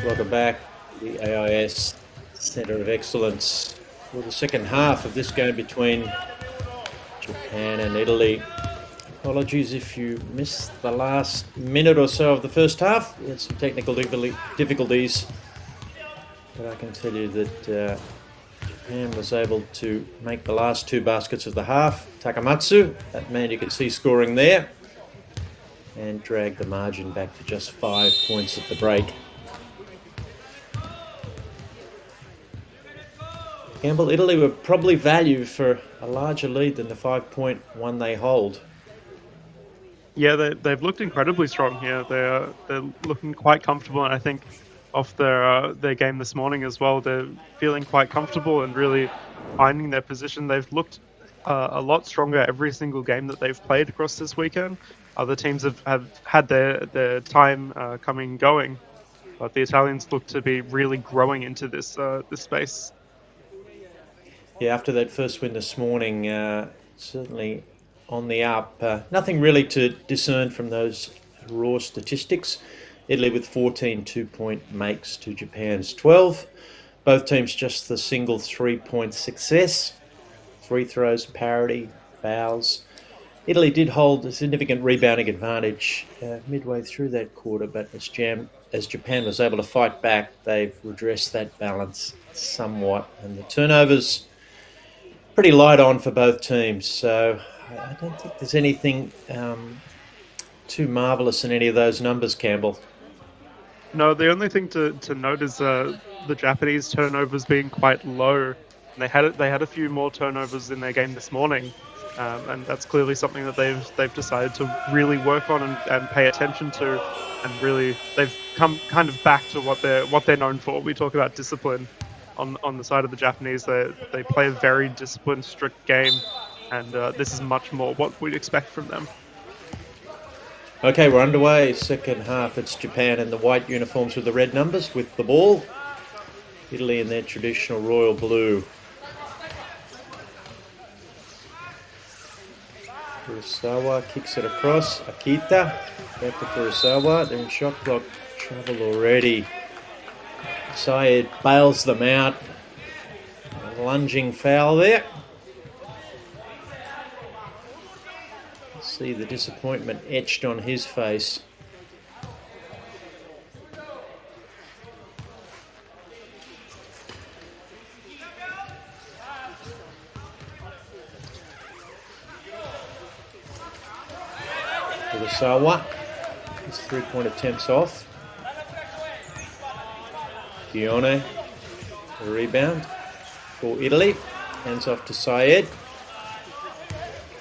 Welcome back to the AIS Centre of Excellence for the second half of this game between Japan and Italy. Apologies if you missed the last minute or so of the first half. We had some technical difficulties, but I can tell you that Japan was able to make the last 2 baskets of the half. Takamatsu, that man you can see scoring there, and dragged the margin back to just 5 points at the break. Campbell, Italy were probably valued for a larger lead than the 5-point one they hold. Yeah, they've looked incredibly strong here. They're looking quite comfortable, and I think off their game this morning as well, they're feeling quite comfortable and really finding their position. They've looked a lot stronger every single game that they've played across this weekend. Other teams have had their time coming and going, but the Italians look to be really growing into this space. Yeah, after that first win this morning, certainly on the up. Nothing really to discern from those raw statistics. Italy with 14 2-point makes to Japan's 12. Both teams just the single 3-point success. Free throws, parity, fouls. Italy did hold a significant rebounding advantage midway through that quarter, but as Japan was able to fight back, they've redressed that balance somewhat. And the turnovers pretty light on for both teams, so I don't think there's anything too marvellous in any of those numbers, Campbell. No, the only thing to note is the Japanese turnovers being quite low And they had a few more turnovers in their game this morning, and that's clearly something that they've decided to really work on and pay attention to, and really they've come kind of back to what they're known for. We talk about discipline on the side of the Japanese. They play a very disciplined, strict game, and this is much more what we'd expect from them. Okay, we're underway. Second half. It's Japan in the white uniforms with the red numbers with the ball. Italy in their traditional royal blue. Furusawa kicks it across. Akita back to Furusawa. They're in shot clock trouble already. Syed bails them out. A lunging foul there. See the disappointment etched on his face. Furusawa, his 3-point attempts off. Gione, the rebound for Italy. Hands off to Syed.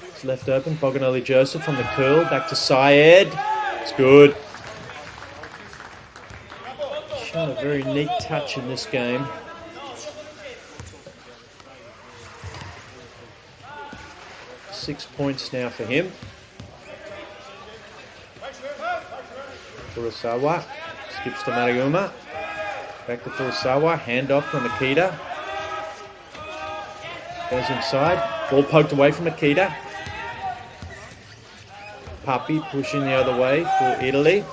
It's left open. Boganelli Joseph on the curl. Back to Syed. It's good. Shown a very neat touch in this game. Six points now for him. Furusawa skips to Mariuma. Back to Furusawa. Handoff from Akita. Goes inside. Ball poked away from Akita. Papi pushing the other way for Italy.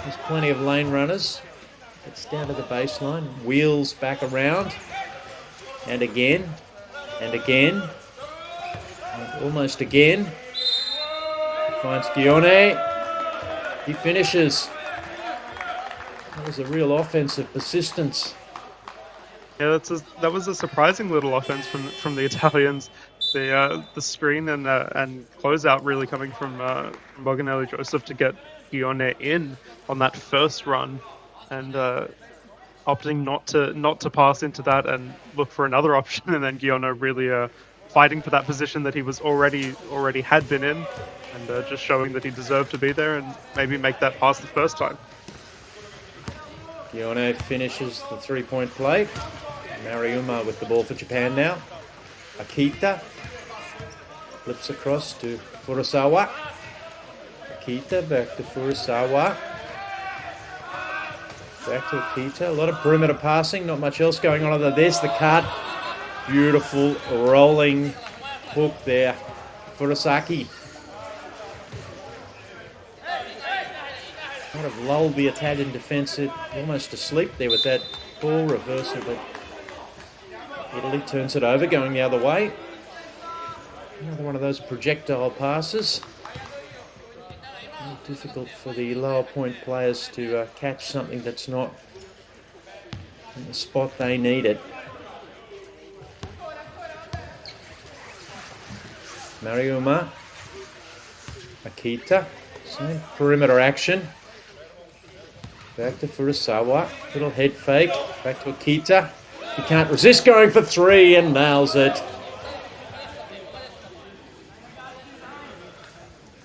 There's plenty of lane runners. It's down to the baseline. Wheels back around. And again. And again. And almost again. Finds Gione. He finishes. That was a real offensive persistence. Yeah, that was a surprising little offense from the Italians. The screen and closeout really coming from Boganelli Joseph to get Gione in on that first run, and opting not to pass into that and look for another option, and then Gione really fighting for that position that he was already had been in, and just showing that he deserved to be there and maybe make that pass the first time. Gione finishes the 3-point play. Mariuma with the ball for Japan now. Akita flips across to Furusawa. Akita back to Furusawa. Back to Akita. A lot of perimeter passing. Not much else going on other than this. The cut. Beautiful rolling hook there. Furusaki. Kind of lulled the Italian defence almost to sleep there with that ball reversal, but Italy turns it over, going the other way. Another one of those projectile passes. Very difficult for the lower point players to catch something that's not in the spot they need it. Mariuma. Akita. Same perimeter action. Back to Furusawa. Little head fake. Back to Akita. He can't resist going for three and nails it.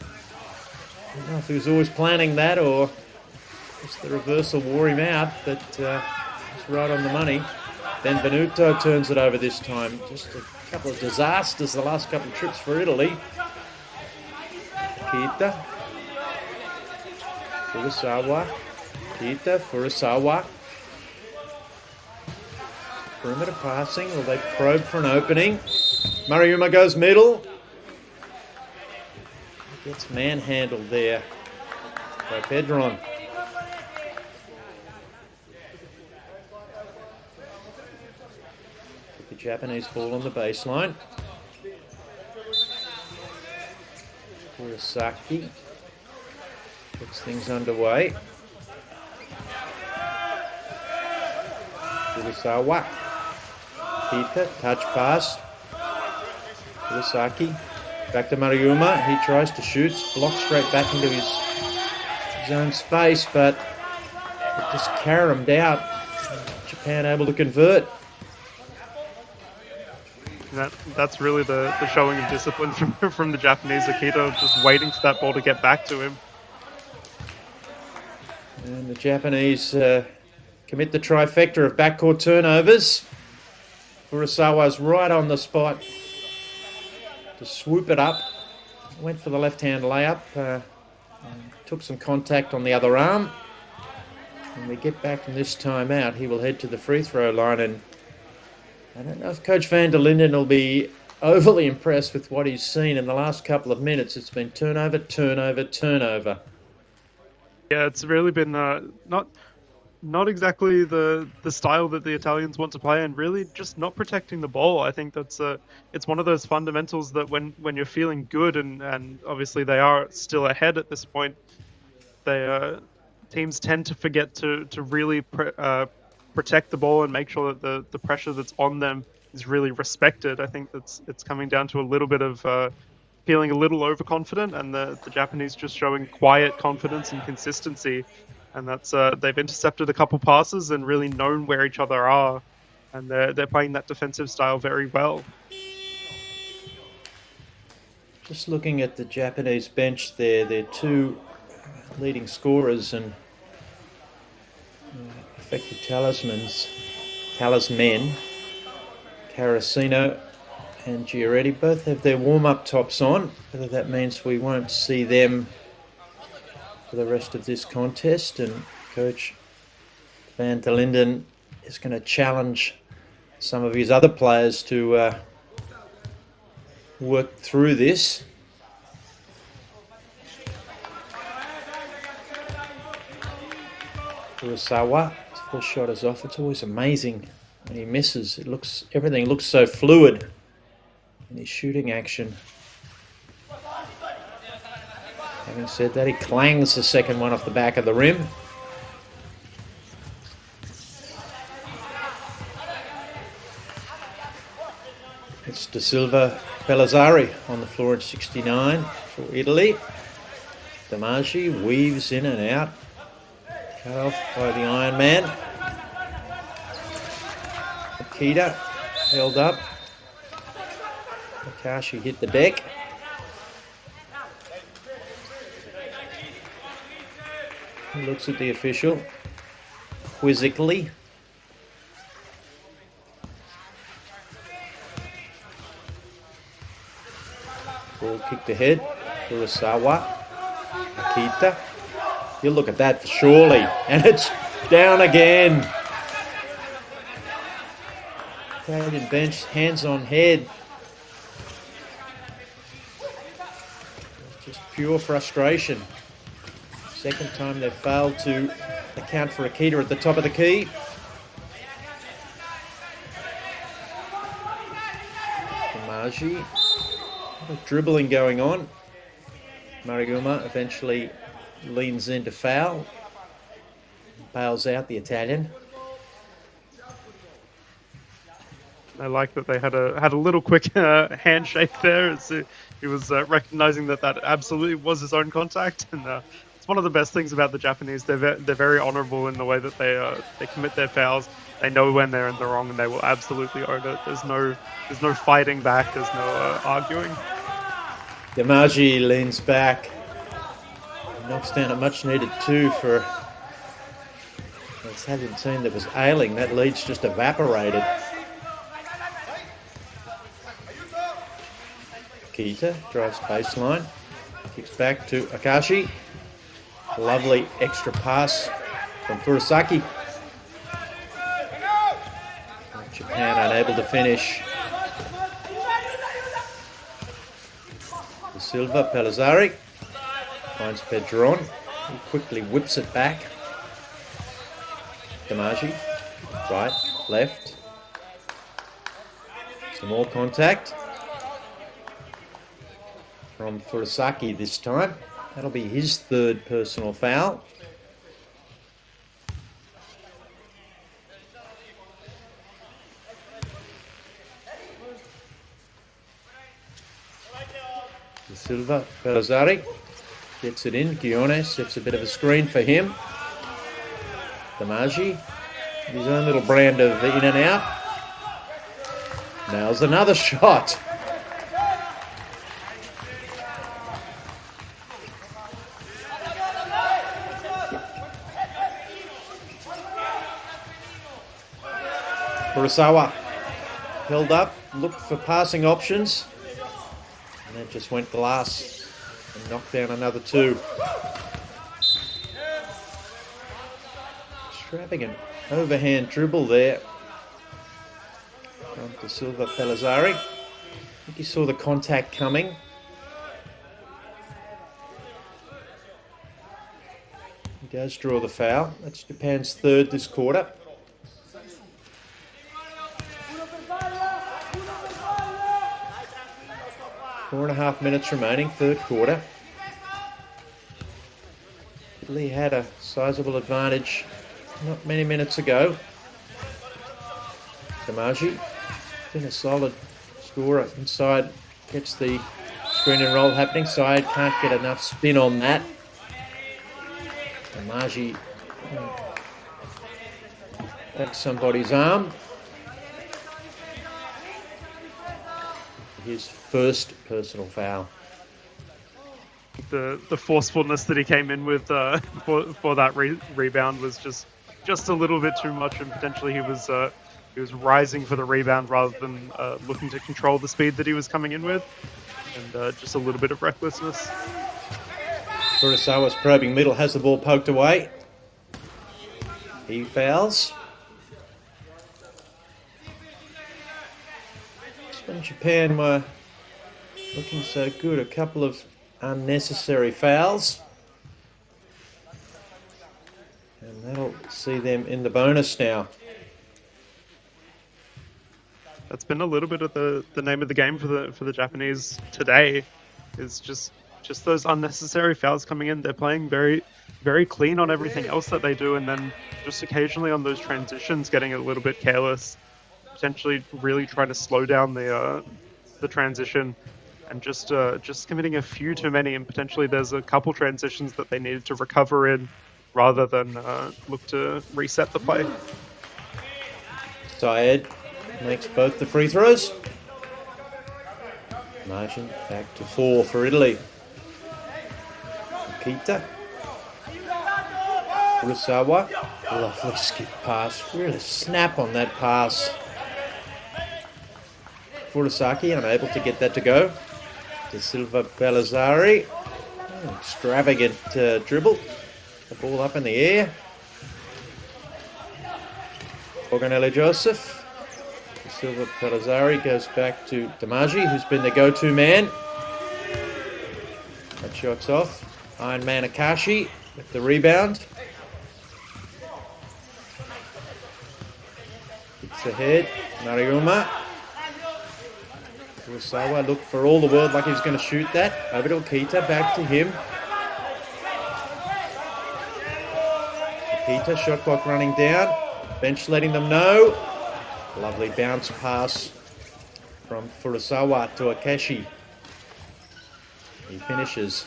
I don't know if he was always planning that or just the reversal wore him out, but it's right on the money. Benvenuto turns it over this time. Just a couple of disasters the last couple of trips for Italy. Akita. Furusawa. Akita. Furusawa. Perimeter passing. Will they probe for an opening? Mariuma goes middle. Gets manhandled there by Pedron. Put the Japanese ball on the baseline. Kurosaki gets things underway. Furusawa. Kita, touch pass. Kurosaki. Back to Mariuma. He tries to shoot. Blocked straight back into his own space, but it just caromed out. Japan able to convert. That's really the showing of discipline from the Japanese. Akita just waiting for that ball to get back to him. And the Japanese commit the trifecta of backcourt turnovers. Furusawa's right on the spot to swoop it up. Went for the left-hand layup. Took some contact on the other arm. When we get back from this timeout, he will head to the free throw line, and I don't know if Coach Van der Linden will be overly impressed with what he's seen in the last couple of minutes. It's been turnover, turnover, turnover. Yeah, it's really been not exactly the style that the Italians want to play, and really just not protecting the ball. I think that's it's one of those fundamentals that when you're feeling good, and obviously they are still ahead at this point, teams tend to forget to really protect the ball and make sure that the pressure that's on them is really respected. I think it's coming down to a little bit of feeling a little overconfident, and the Japanese just showing quiet confidence and consistency. And that's they've intercepted a couple passes and really known where each other are, and they're playing that defensive style very well. Just looking at the Japanese bench there, their two leading scorers and effective talismen, Carasino and Giaretti, both have their warm-up tops on. Whether that means we won't see them for the rest of this contest, and Coach Van der Linden is going to challenge some of his other players to work through this. Furusawa, his first shot is off. It's always amazing when he misses. Everything looks so fluid in his shooting action. Having said that, he clangs the second one off the back of the rim. It's De Silva Pellizzari on the floor at 69 for Italy. Damagi weaves in and out. Cut off by the Iron Man. Akita held up. Takashi hit the deck. He looks at the official quizzically. Ball kicked ahead. Furusawa. Akita. You look at that, surely. And it's down again. Italian bench, hands on head. Just pure frustration. Second time they've failed to account for Akita at the top of the key. Damagi. A lot of dribbling going on. Mariguma eventually leans in to foul. Bails out the Italian. I like that they had a little quick handshake there. He was recognizing that absolutely was his own contact, and it's one of the best things about the Japanese. They're very honourable in the way that they commit their fouls. They know when they're in the wrong, and they will absolutely own it. There's no fighting back. There's no arguing. Damagi leans back, knocks down a much-needed two for the Italian team that was ailing. That lead's just evaporated. Kita drives baseline, kicks back to Akashi. Lovely extra pass from Furusaki. Japan unable to finish. De Silva Pellizzari finds Pedron. He quickly whips it back. Damagi, right, left. Some more contact from Furusaki this time. That'll be his third personal foul. De Silva Pellizzari gets it in. Gione sets a bit of a screen for him. Damagi, his own little brand of in and out. Nails another shot. Kurosawa held up, looked for passing options, and then just went glass and knocked down another two. Extravagant overhand dribble there from De Silva Pellizzari. I think he saw the contact coming. He does draw the foul. That's Japan's third this quarter. 4.5 minutes remaining, third quarter. Italy had a sizable advantage not many minutes ago. Damaji, been a solid scorer inside, gets the screen and roll happening. Side can't get enough spin on that. Damaji at somebody's arm. His first personal foul. The forcefulness that he came in with for that rebound was just a little bit too much, and potentially he was rising for the rebound rather than looking to control the speed that he was coming in with, and just a little bit of recklessness. Kurosawa's probing middle, has the ball poked away. He fouls. When Japan were looking so good, a couple of unnecessary fouls. And that'll see them in the bonus now. That's been a little bit of the name of the game for the Japanese today, is just those unnecessary fouls coming in. They're playing very, very clean on everything else that they do, and then just occasionally on those transitions getting a little bit careless, potentially really trying to slow down the transition, and just committing a few too many, and potentially there's a couple transitions that they needed to recover in rather than look to reset the play. Syed makes both the free throws. Margin back to 4 for Italy. Kita. Kurosawa. Lovely skip pass. Really snap on that pass. Furusaki unable to get that to go. De Silva Pellizzari. Extravagant dribble. The ball up in the air. Borgonelli Joseph. De Silva Pellizzari goes back to Damaji, who's been the go-to man. That shot's off. Iron Man Akashi with the rebound. It's ahead. Mariuma. Kurosawa looked for all the world like he was going to shoot that. Over to Akita, back to him. Akita, shot clock running down. Bench letting them know. Lovely bounce pass from Furusawa to Akeshi. He finishes.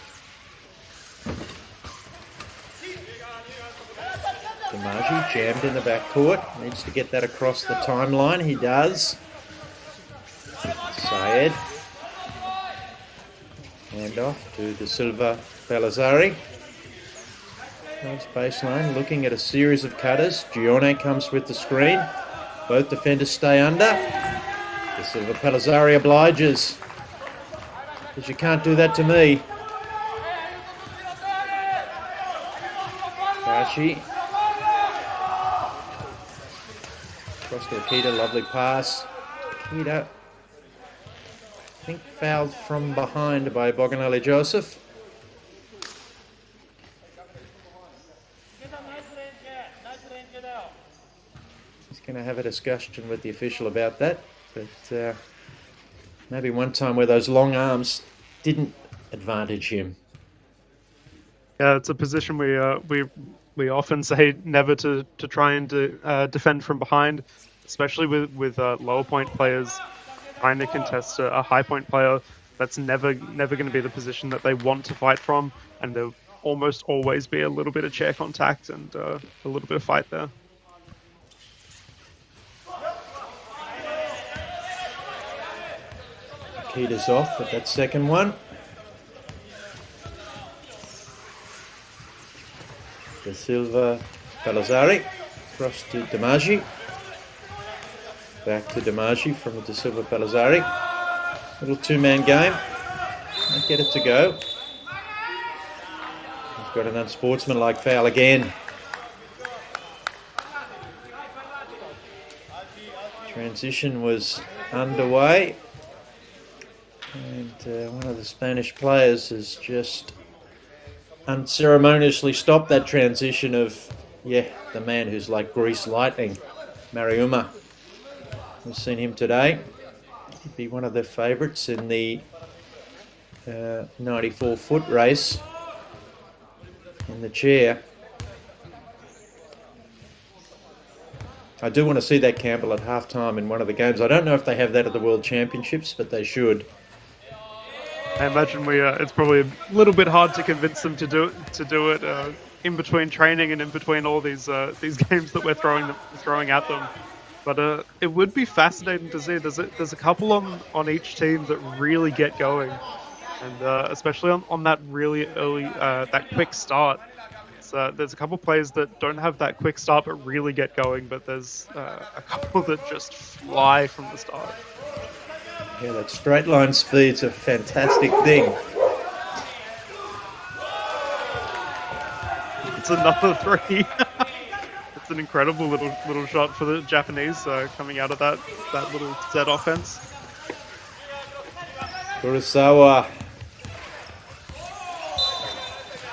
Damaji jammed in the backcourt. Needs to get that across the timeline. He does. Syed. Hand off to De Silva Pellizzari. Nice baseline, looking at a series of cutters. Gione comes with the screen. Both defenders stay under. De Silva Pellizzari obliges. Because you can't do that to me. Kashi. Across to Akita, lovely pass. Akita, I think fouled from behind by Borgonelli Joseph. He's going to have a discussion with the official about that, but maybe one time where those long arms didn't advantage him. Yeah, it's a position we often say never to try and defend from behind, especially with lower point players trying to contest a high point player. That's never going to be the position that they want to fight from, and there'll almost always be a little bit of chair contact and a little bit of fight there. Keita's off at that second one. De Silva, Palazzari, across to Damagi. Back to Damagi from De Silva, Palazzari. Little two-man game. Might get it to go. He's got an unsportsmanlike foul again. Transition was underway. And one of the Spanish players has just unceremoniously stopped that transition of, the man who's like grease lightning, Mariuma. We've seen him today. He'd be one of the favourites in the 94-foot race in the chair. I do want to see that Campbell at half-time in one of the games. I don't know if they have that at the World Championships, but they should. I imagine it's probably a little bit hard to convince them to do it in between training and in between all these games that we're throwing at them. But it would be fascinating to see. There's a couple on each team that really get going, and especially on that really early that quick start. There's a couple players that don't have that quick start but really get going, but there's a couple that just fly from the start. Yeah, that straight line speed's a fantastic thing. It's another three. It's an incredible little shot for the Japanese coming out of that little Z offense. Kurosawa.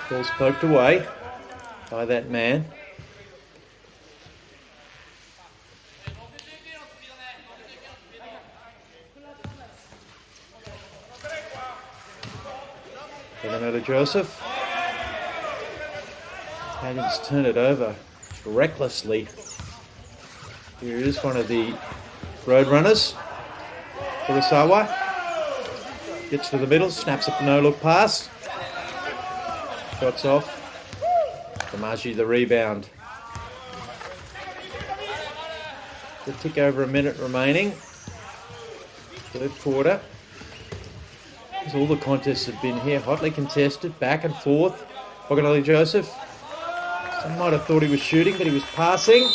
Ball's poked away by that man. Leonardo Joseph. Italians turn it over recklessly. Here is one of the road runners. Kurosawa. Gets to the middle, snaps a no-look pass. Shots off. Damagi the rebound. The tick over a minute remaining. Third quarter. As all the contests have been here, hotly contested, back and forth. Pogonelli Joseph. Some might have thought he was shooting, but he was passing.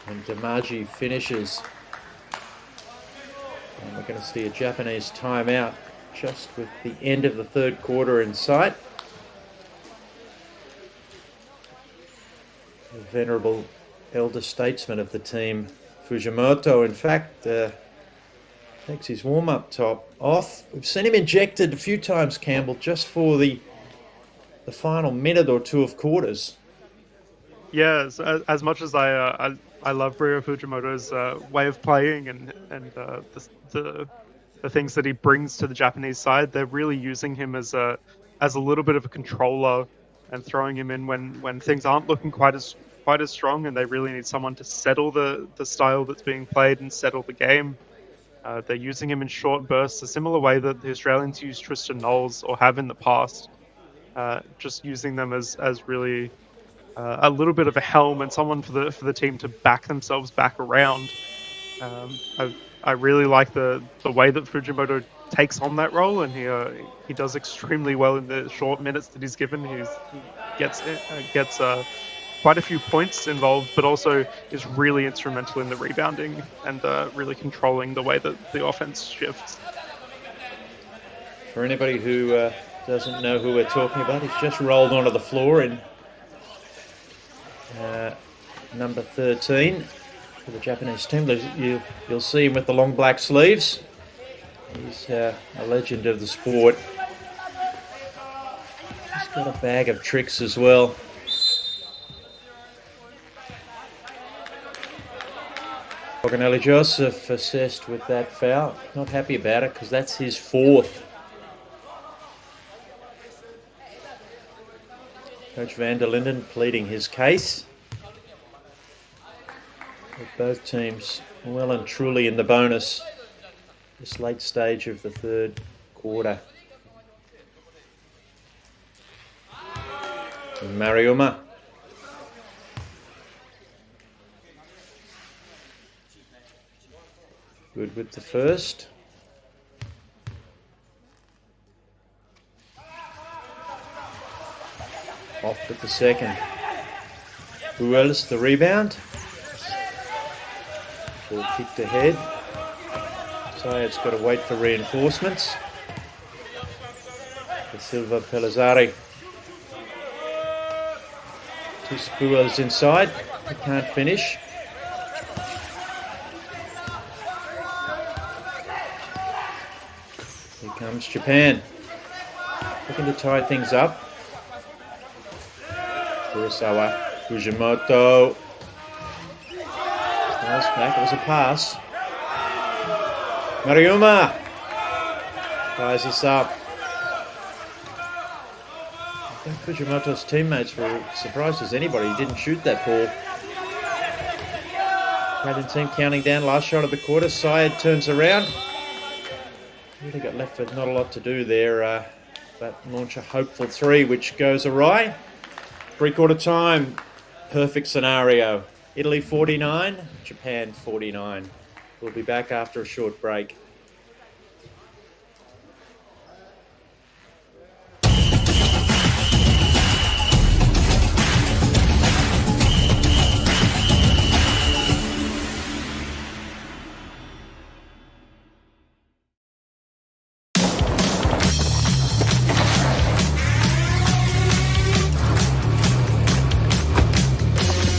And Damagi finishes. And we're going to see a Japanese timeout just with the end of the third quarter in sight. The venerable elder statesman of the team, Fujimoto, in fact, takes his warm-up top off. We've seen him injected a few times, Campbell, just for the final minute or two of quarters. Yeah, as much as I love Ryo Fujimoto's way of playing and the things that he brings to the Japanese side, they're really using him as a little bit of a controller and throwing him in when things aren't looking quite as strong, and they really need someone to settle the style that's being played and settle the game. They're using him in short bursts, a similar way that the Australians use Tristan Knowles or have in the past. Just using them as really a little bit of a helm and someone for the team to back themselves back around. I really like the way that Fujimoto takes on that role, and he does extremely well in the short minutes that he's given. He gets quite a few points involved, but also is really instrumental in the rebounding and really controlling the way that the offense shifts. For anybody who doesn't know who we're talking about, he's just rolled onto the floor in number 13 for the Japanese team. You'll see him with the long black sleeves. He's a legend of the sport. He's got a bag of tricks as well. Pogonelli Joseph assessed with that foul. Not happy about it because that's his fourth. Coach van der Linden pleading his case. With both teams well and truly in the bonus this late stage of the third quarter. And Mariuma. Good with the first. Off with the second. Who else? The rebound. Ball kicked ahead. Sayed's got to wait for reinforcements. The Silva Pellizzari. Two Spuels inside. He can't finish. Here comes Japan. Looking to tie things up. Kurosawa, Fujimoto. Nice back, it was a pass. Mariuma ties this up. I think Fujimoto's teammates were surprised as anybody. He didn't shoot that ball. Canadian team counting down, last shot of the quarter. Syed turns around. Really got left with not a lot to do there. But launch a hopeful three, which goes awry. Three-quarter time, perfect scenario. Italy 49, Japan 49. We'll be back after a short break.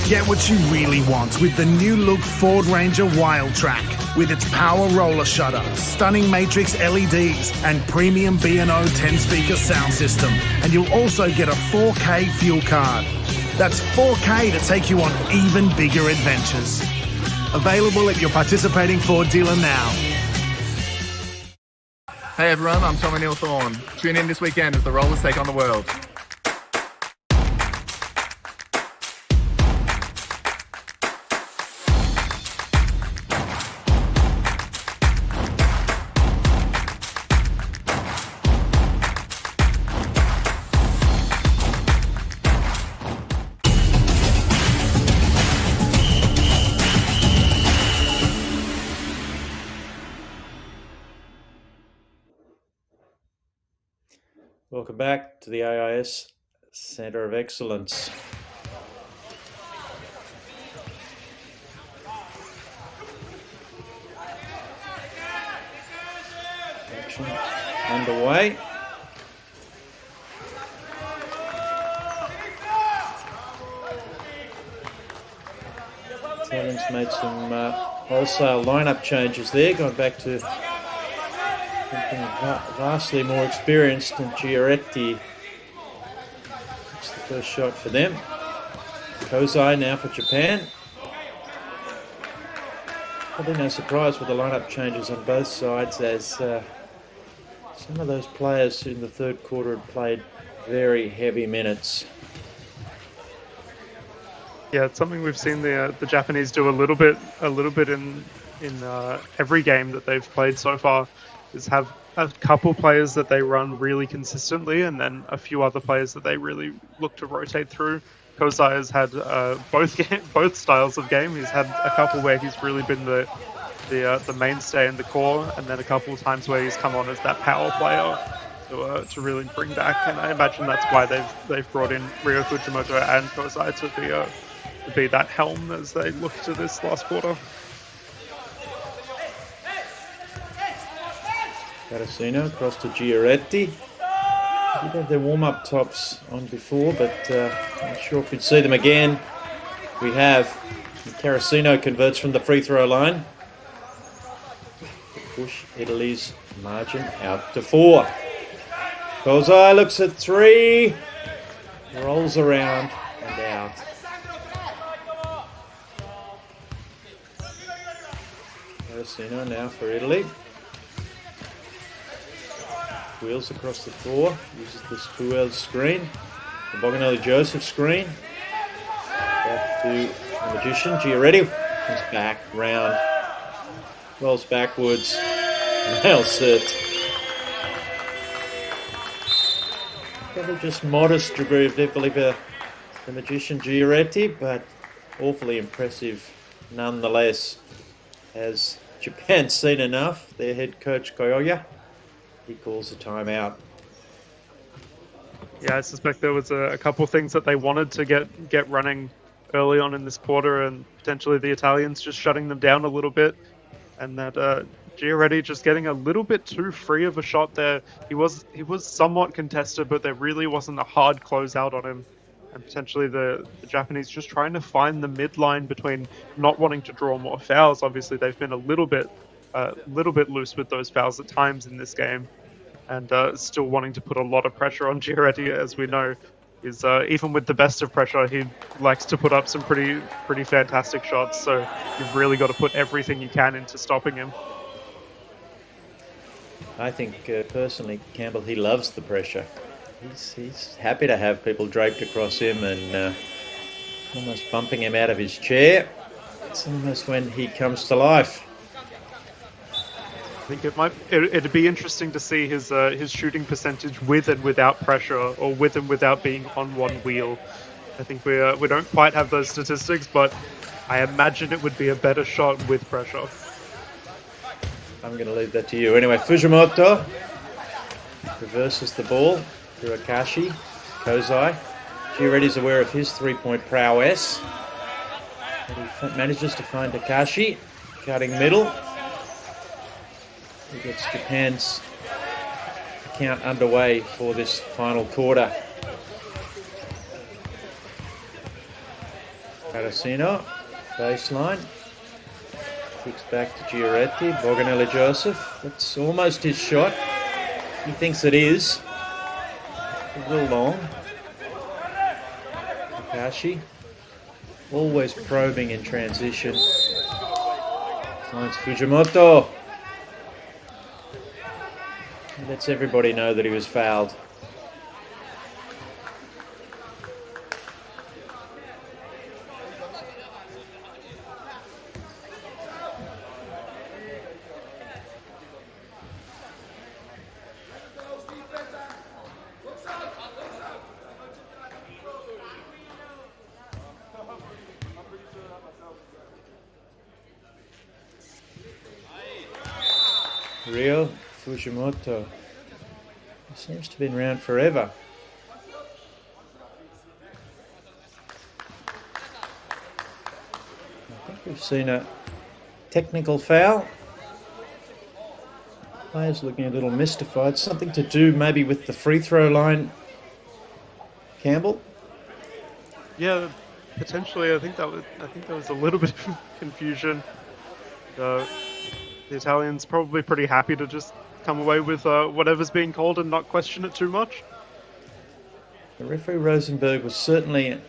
Get what you really want with the new look Ford Ranger Wild Track. With its power roller shutter, stunning matrix LEDs, and premium B&O 10-speaker sound system. And you'll also get a 4K fuel card. That's 4K to take you on even bigger adventures. Available at your participating Ford dealer now. Hey everyone, I'm Tommy Neil Thorne. Tune in this weekend as the rollers take on the world. Welcome back to the AIS Centre of Excellence. Action underway. Italians made some wholesale lineup changes there, going back to something vastly more experienced than Giaretti. It's the first shot for them. Kozai now for Japan. Probably no surprise with the lineup changes on both sides, as some of those players in the third quarter had played very heavy minutes. Yeah, it's something we've seen the Japanese do a little bit in every game that they've played so far. Is have a couple players that they run really consistently, and then a few other players that they really look to rotate through. Kozai has had both styles of game. He's had a couple where he's really been the mainstay in the core, and then a couple of times where he's come on as that power player to really bring back. And I imagine that's why they've brought in Ryo Fujimoto and Kozai to be that helm as they look to this last quarter. Carasino across to Giaretti. Did have their warm-up tops on before, but not sure if we'd see them again. We have. Carasino converts from the free throw line. Push Italy's margin out to 4. Kozai looks at 3. Rolls around and out. Carasino now for Italy. Wheels across the floor, uses the Spuel screen, the Boganelli Joseph screen. Back to the Magician, Giaretti comes back, round, rolls backwards, nails it. Probably just modest degree of difficulty for the Magician Giaretti, but awfully impressive nonetheless. Has Japan seen enough? Their head coach Koyoya, he calls a timeout. Yeah, I suspect there was a couple things that they wanted to get running early on in this quarter, and potentially the Italians just shutting them down a little bit, and that Giaretti just getting a little bit too free of a shot there. He was somewhat contested, but there really wasn't a hard closeout on him, and potentially the Japanese just trying to find the midline between not wanting to draw more fouls. Obviously, they've been a little bit loose with those fouls at times in this game, and still wanting to put a lot of pressure on Giaretti, as we know. Is even with the best of pressure, he likes to put up some pretty fantastic shots. So you've really got to put everything you can into stopping him. I think personally, Campbell, he loves the pressure. He's happy to have people draped across him and almost bumping him out of his chair. It's almost when he comes to life. I think it'd be interesting to see his shooting percentage with and without pressure, or with and without being on one wheel. I think we don't quite have those statistics, but I imagine it would be a better shot with pressure. I'm going to leave that to you. Anyway, Fujimoto reverses the ball to Akashi. Kozai. Giaretti's aware of his three-point prowess. He manages to find Akashi, cutting middle. He gets Japan's account underway for this final quarter. Carasino, baseline. Kicks back to Giaretti. Boganelli Joseph. That's almost his shot. He thinks it is. A little long. Akashi. Always probing in transition. Finds Fujimoto. He lets everybody know that he was fouled. Rio Fujimoto. He seems to have been around forever. I think we've seen a technical foul. Players looking a little mystified. Something to do maybe with the free throw line, Campbell? Yeah, potentially. I think there was a little bit of confusion. The Italians probably pretty happy to just come away with whatever's being called and not question it too much. The referee Rosenberg was certainly, and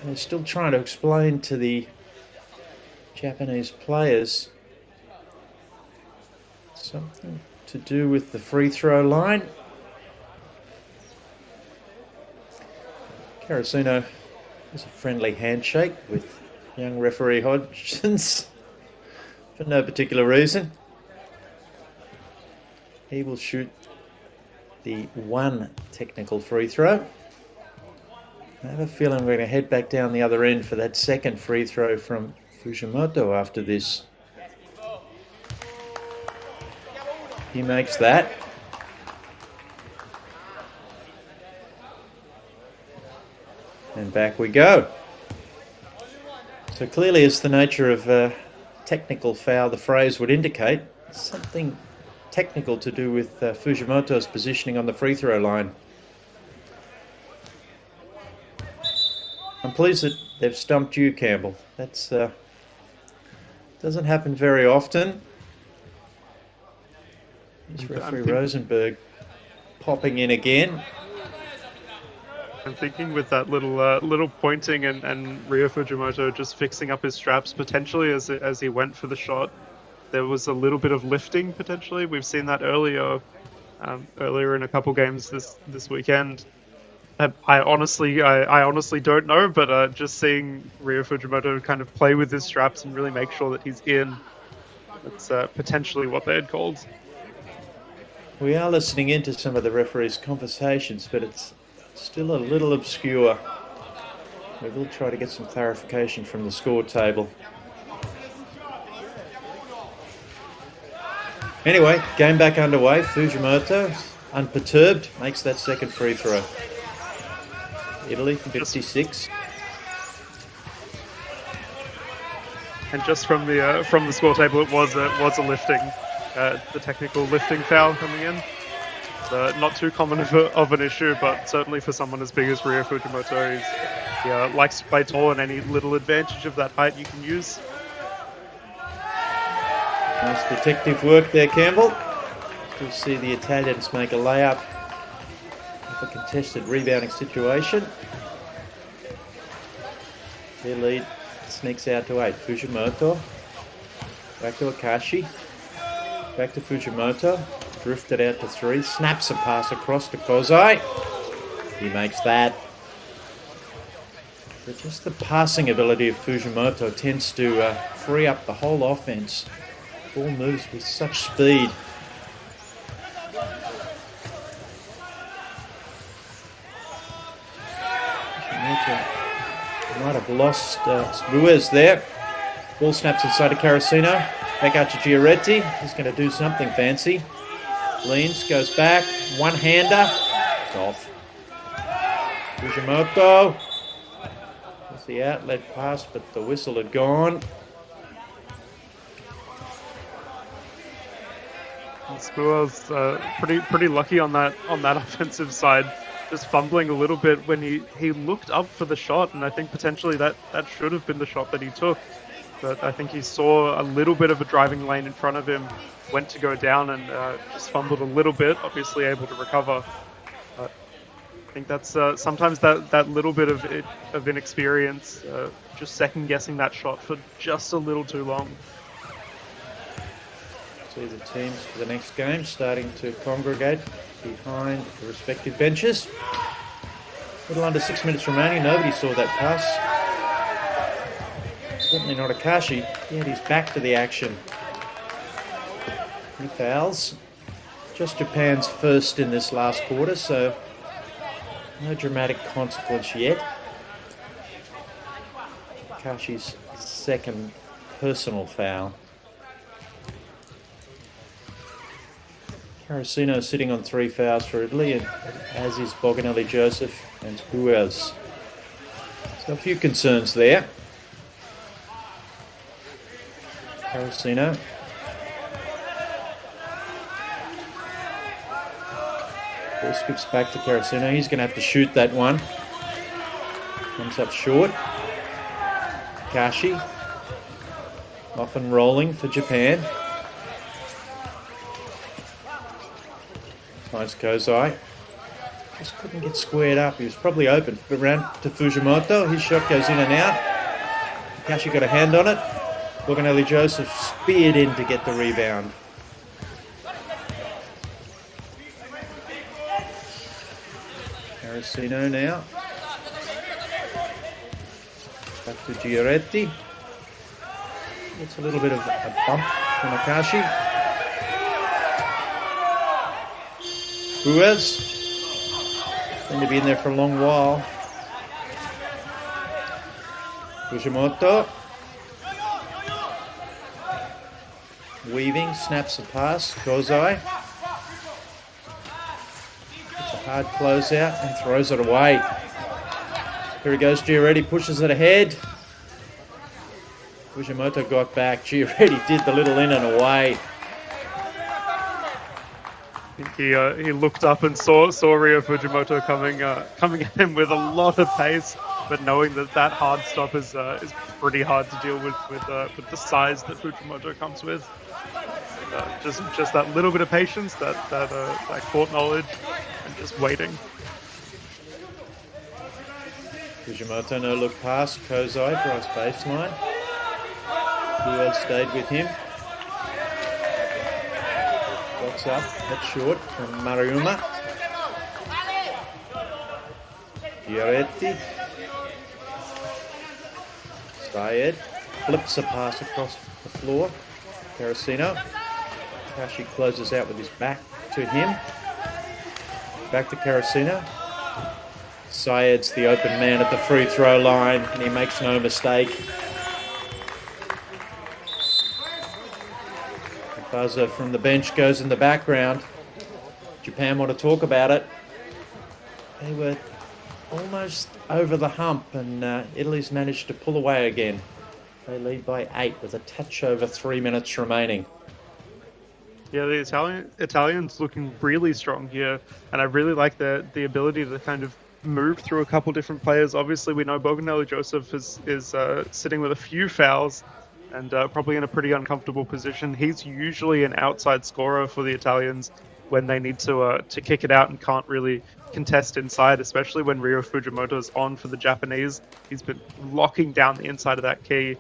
is still trying to explain to the Japanese players something to do with the free throw line. Carasino has a friendly handshake with young referee Hodgins for no particular reason. He will shoot the one technical free throw. I have a feeling we're going to head back down the other end for that second free throw from Fujimoto after this. He makes that. And back we go. So clearly it's the nature of technical foul, the phrase would indicate. Something technical to do with Fujimoto's positioning on the free throw line. I'm pleased that they've stumped you, Campbell. That's doesn't happen very often. This referee Rosenberg popping in again. I'm thinking with that little pointing and Ryo Fujimoto just fixing up his straps potentially as he went for the shot. There was a little bit of lifting potentially. We've seen that earlier in a couple games this weekend. I honestly don't know, but just seeing Ryo Fujimoto kind of play with his straps and really make sure that he's in, that's potentially what they had called. We are listening into some of the referees' conversations, but it's still a little obscure. We will try to get some clarification from the score table. Anyway, game back underway. Fujimoto, unperturbed, makes that second free throw. Italy, 56. And just from the score table, it was a lifting, the technical lifting foul coming in. Not too common of an issue, but certainly for someone as big as Ryo Fujimoto, he likes to play tall, and any little advantage of that height you can use. Nice detective work there, Campbell. We'll see the Italians make a layup with a contested rebounding situation. Their lead sneaks out to 8. Fujimoto. Back to Akashi. Back to Fujimoto. Drifted out to 3. Snaps a pass across to Kozai. He makes that. But just the passing ability of Fujimoto tends to free up the whole offense. Ball moves with such speed. Might have lost Ruiz there. Ball snaps inside to Carasino. Back out to Giaretti. He's going to do something fancy. Leans, goes back. One-hander. It's off. Fujimoto. There's the outlet pass, but the whistle had gone. Spua's pretty lucky on that offensive side. Just fumbling a little bit when he looked up for the shot, and I think potentially that should have been the shot that he took. But I think he saw a little bit of a driving lane in front of him, went to go down, and just fumbled a little bit, obviously able to recover. But I think that's sometimes that little bit of inexperience, just second-guessing that shot for just a little too long. See the teams for the next game starting to congregate behind the respective benches. A little under 6 minutes remaining. Nobody saw that pass. Certainly not Akashi. Yet he's back to the action. He fouls. Just Japan's first in this last quarter, so no dramatic consequence yet. Akashi's second personal foul. Carasino sitting on 3 fouls for Italy, and as is Boganelli Joseph and Spuas. So a few concerns there. Carasino. Ball skips back to Carasino. He's going to have to shoot that one. Comes up short. Kashi. Off and rolling for Japan. Nice Kozai. Just couldn't get squared up. He was probably open. Around to Fujimoto. His shot goes in and out. Kashi got a hand on it. Boganelli Joseph speared in to get the rebound. Carasino now. Back to Giaretti. It's a little bit of a bump from Akashi. Ruiz. Going to be in there for a long while. Fujimoto. Weaving, snaps a pass. Kozai. It's a hard closeout and throws it away. Here he goes, Giaretti pushes it ahead. Fujimoto got back. Giaretti did the little in and away. I think he looked up and saw Ryo Fujimoto coming at him with a lot of pace, but knowing that hard stop is pretty hard to deal with the size that Fujimoto comes with. Just that little bit of patience, that court knowledge, and just waiting. Fujimoto no look pass. Kozai drives baseline. Ruiz stayed with him. Box up, that's short from Mariuma. Giaretti. Syed flips a pass across the floor. Carasino. Kashi closes out with his back to him. Back to Carasino. Syed's the open man at the free throw line, and he makes no mistake. The buzzer from the bench goes in the background. Japan want to talk about it. They were almost over the hump, and Italy's managed to pull away again. They lead by 8 with a touch over 3 minutes remaining. Yeah, the Italians looking really strong here, and I really like the ability to kind of move through a couple different players. Obviously, we know Boganelli Joseph is sitting with a few fouls and probably in a pretty uncomfortable position. He's usually an outside scorer for the Italians when they need to kick it out and can't really contest inside, especially when Ryo Fujimoto's on for the Japanese. He's been locking down the inside of that key.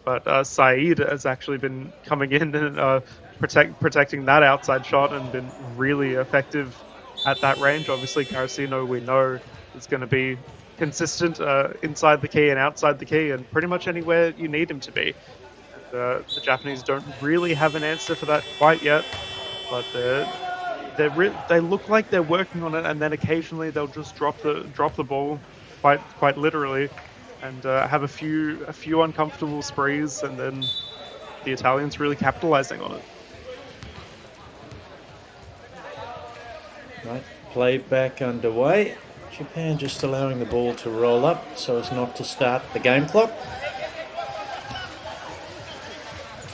But Saeed has actually been coming in and protecting that outside shot and been really effective at that range. Obviously, Carasino, we know, is going to be consistent inside the key and outside the key and pretty much anywhere you need him to be. And, the Japanese don't really have an answer for that quite yet, but they look like they're working on it, and then occasionally they'll just drop the ball quite literally. And have a few uncomfortable sprees, and then the Italians really capitalizing on it. Right, play back underway. Japan just allowing the ball to roll up so as not to start the game clock.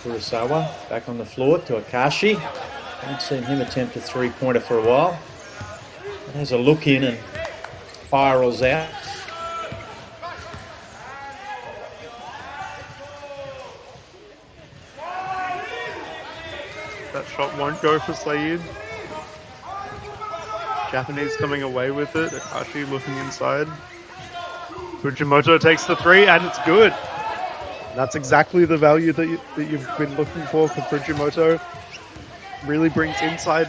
Furusawa back on the floor to Akashi. Haven't seen him attempt a three-pointer for a while. But has a look in and spirals out. That shot won't go for Saeed. Japanese coming away with it. Akashi looking inside. Fujimoto takes the three, and it's good. That's exactly the value that you've been looking for Fujimoto. Really brings inside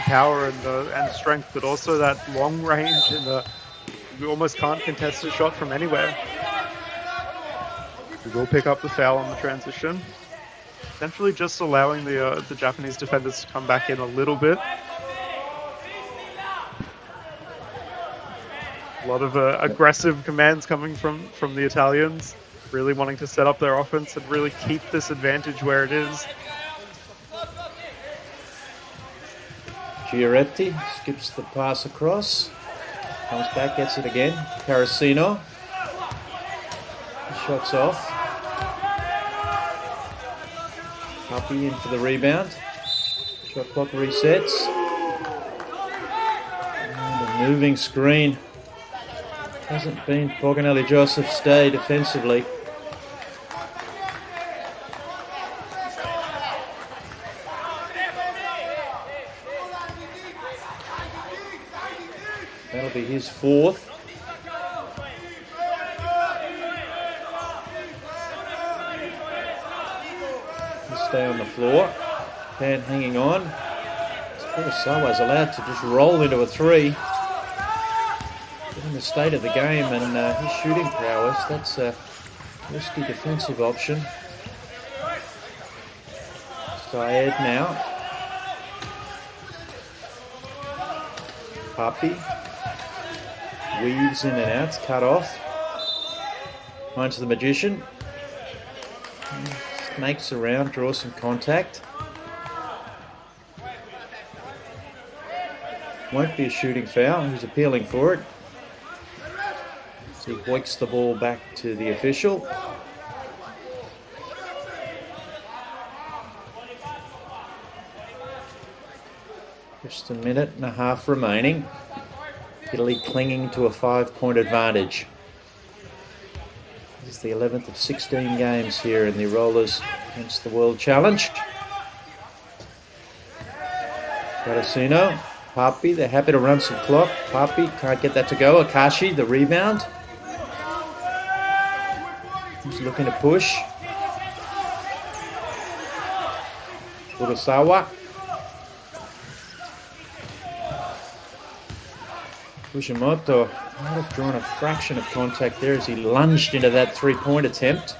power and strength, but also that long range and you almost can't contest a shot from anywhere. We will pick up the foul on the transition. Essentially just allowing the Japanese defenders to come back in a little bit. A lot of aggressive commands coming from the Italians, really wanting to set up their offense and really keep this advantage where it is. Giaretti skips the pass across, comes back, gets it again. Carasino, shots off. Puppy in for the rebound. Shot clock resets. And a moving screen. Hasn't been Boganelli Joseph's day defensively. That'll be his fourth. Stay on the floor. Pan hanging on. Kurosawa's allowed to just roll into a three. Given the state of the game and his shooting prowess, that's a risky defensive option. Syed now. Papi. Weaves in and out, cut off. Finds the Magician. Snakes around, draws some contact. Won't be a shooting foul. He's appealing for it. So he boiks the ball back to the official. Just a minute and a half remaining. Italy clinging to a 5-point advantage. This is the 11th of 16 games here in the Rollers against the World Challenge. Carasino, Papi, they're happy to run some clock. Papi can't get that to go. Akashi, the rebound. He's looking to push. Furusawa. Fujimoto might have drawn a fraction of contact there as he lunged into that three-point attempt.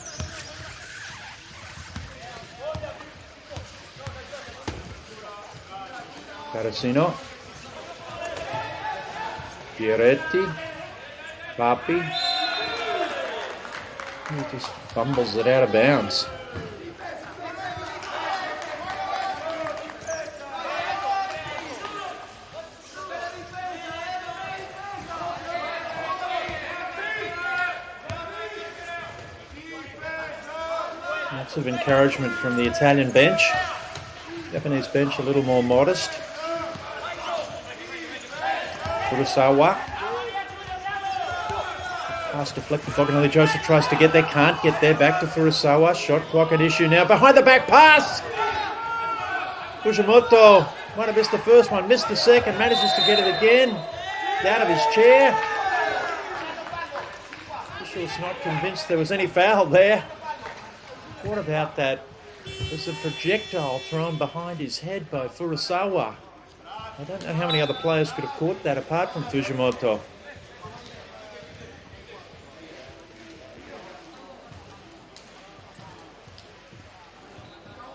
Carasino. Giaretti. Papi. He just fumbles it out of bounds. Lots of encouragement from the Italian bench. Japanese bench a little more modest. Furusawa. Pass deflected. Bognelli Joseph tries to get there. Can't get there. Back to Furusawa. Shot clock at issue now. Behind the back pass. Fujimoto might have missed the first one. Missed the second. Manages to get it again. Out of his chair. Official's not convinced there was any foul there. What about that? There's a projectile thrown behind his head by Furusawa. I don't know how many other players could have caught that apart from Fujimoto.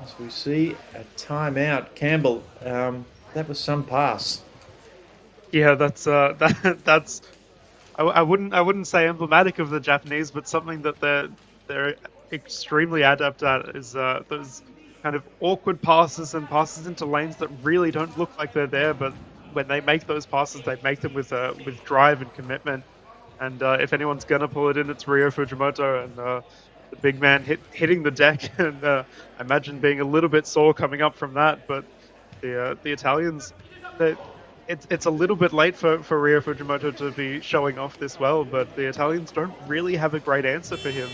As we see a timeout. Campbell, that was some pass. Yeah, that's that's. I wouldn't say emblematic of the Japanese, but something that they're extremely adept at is those kind of awkward passes and passes into lanes that really don't look like they're there, but when they make those passes, they make them with drive and commitment. And if anyone's gonna pull it in, it's Ryo Fujimoto, and the big man hitting the deck, and I imagine being a little bit sore coming up from that. But the Italians, it's a little bit late for Ryo Fujimoto to be showing off this well, but the Italians don't really have a great answer for him,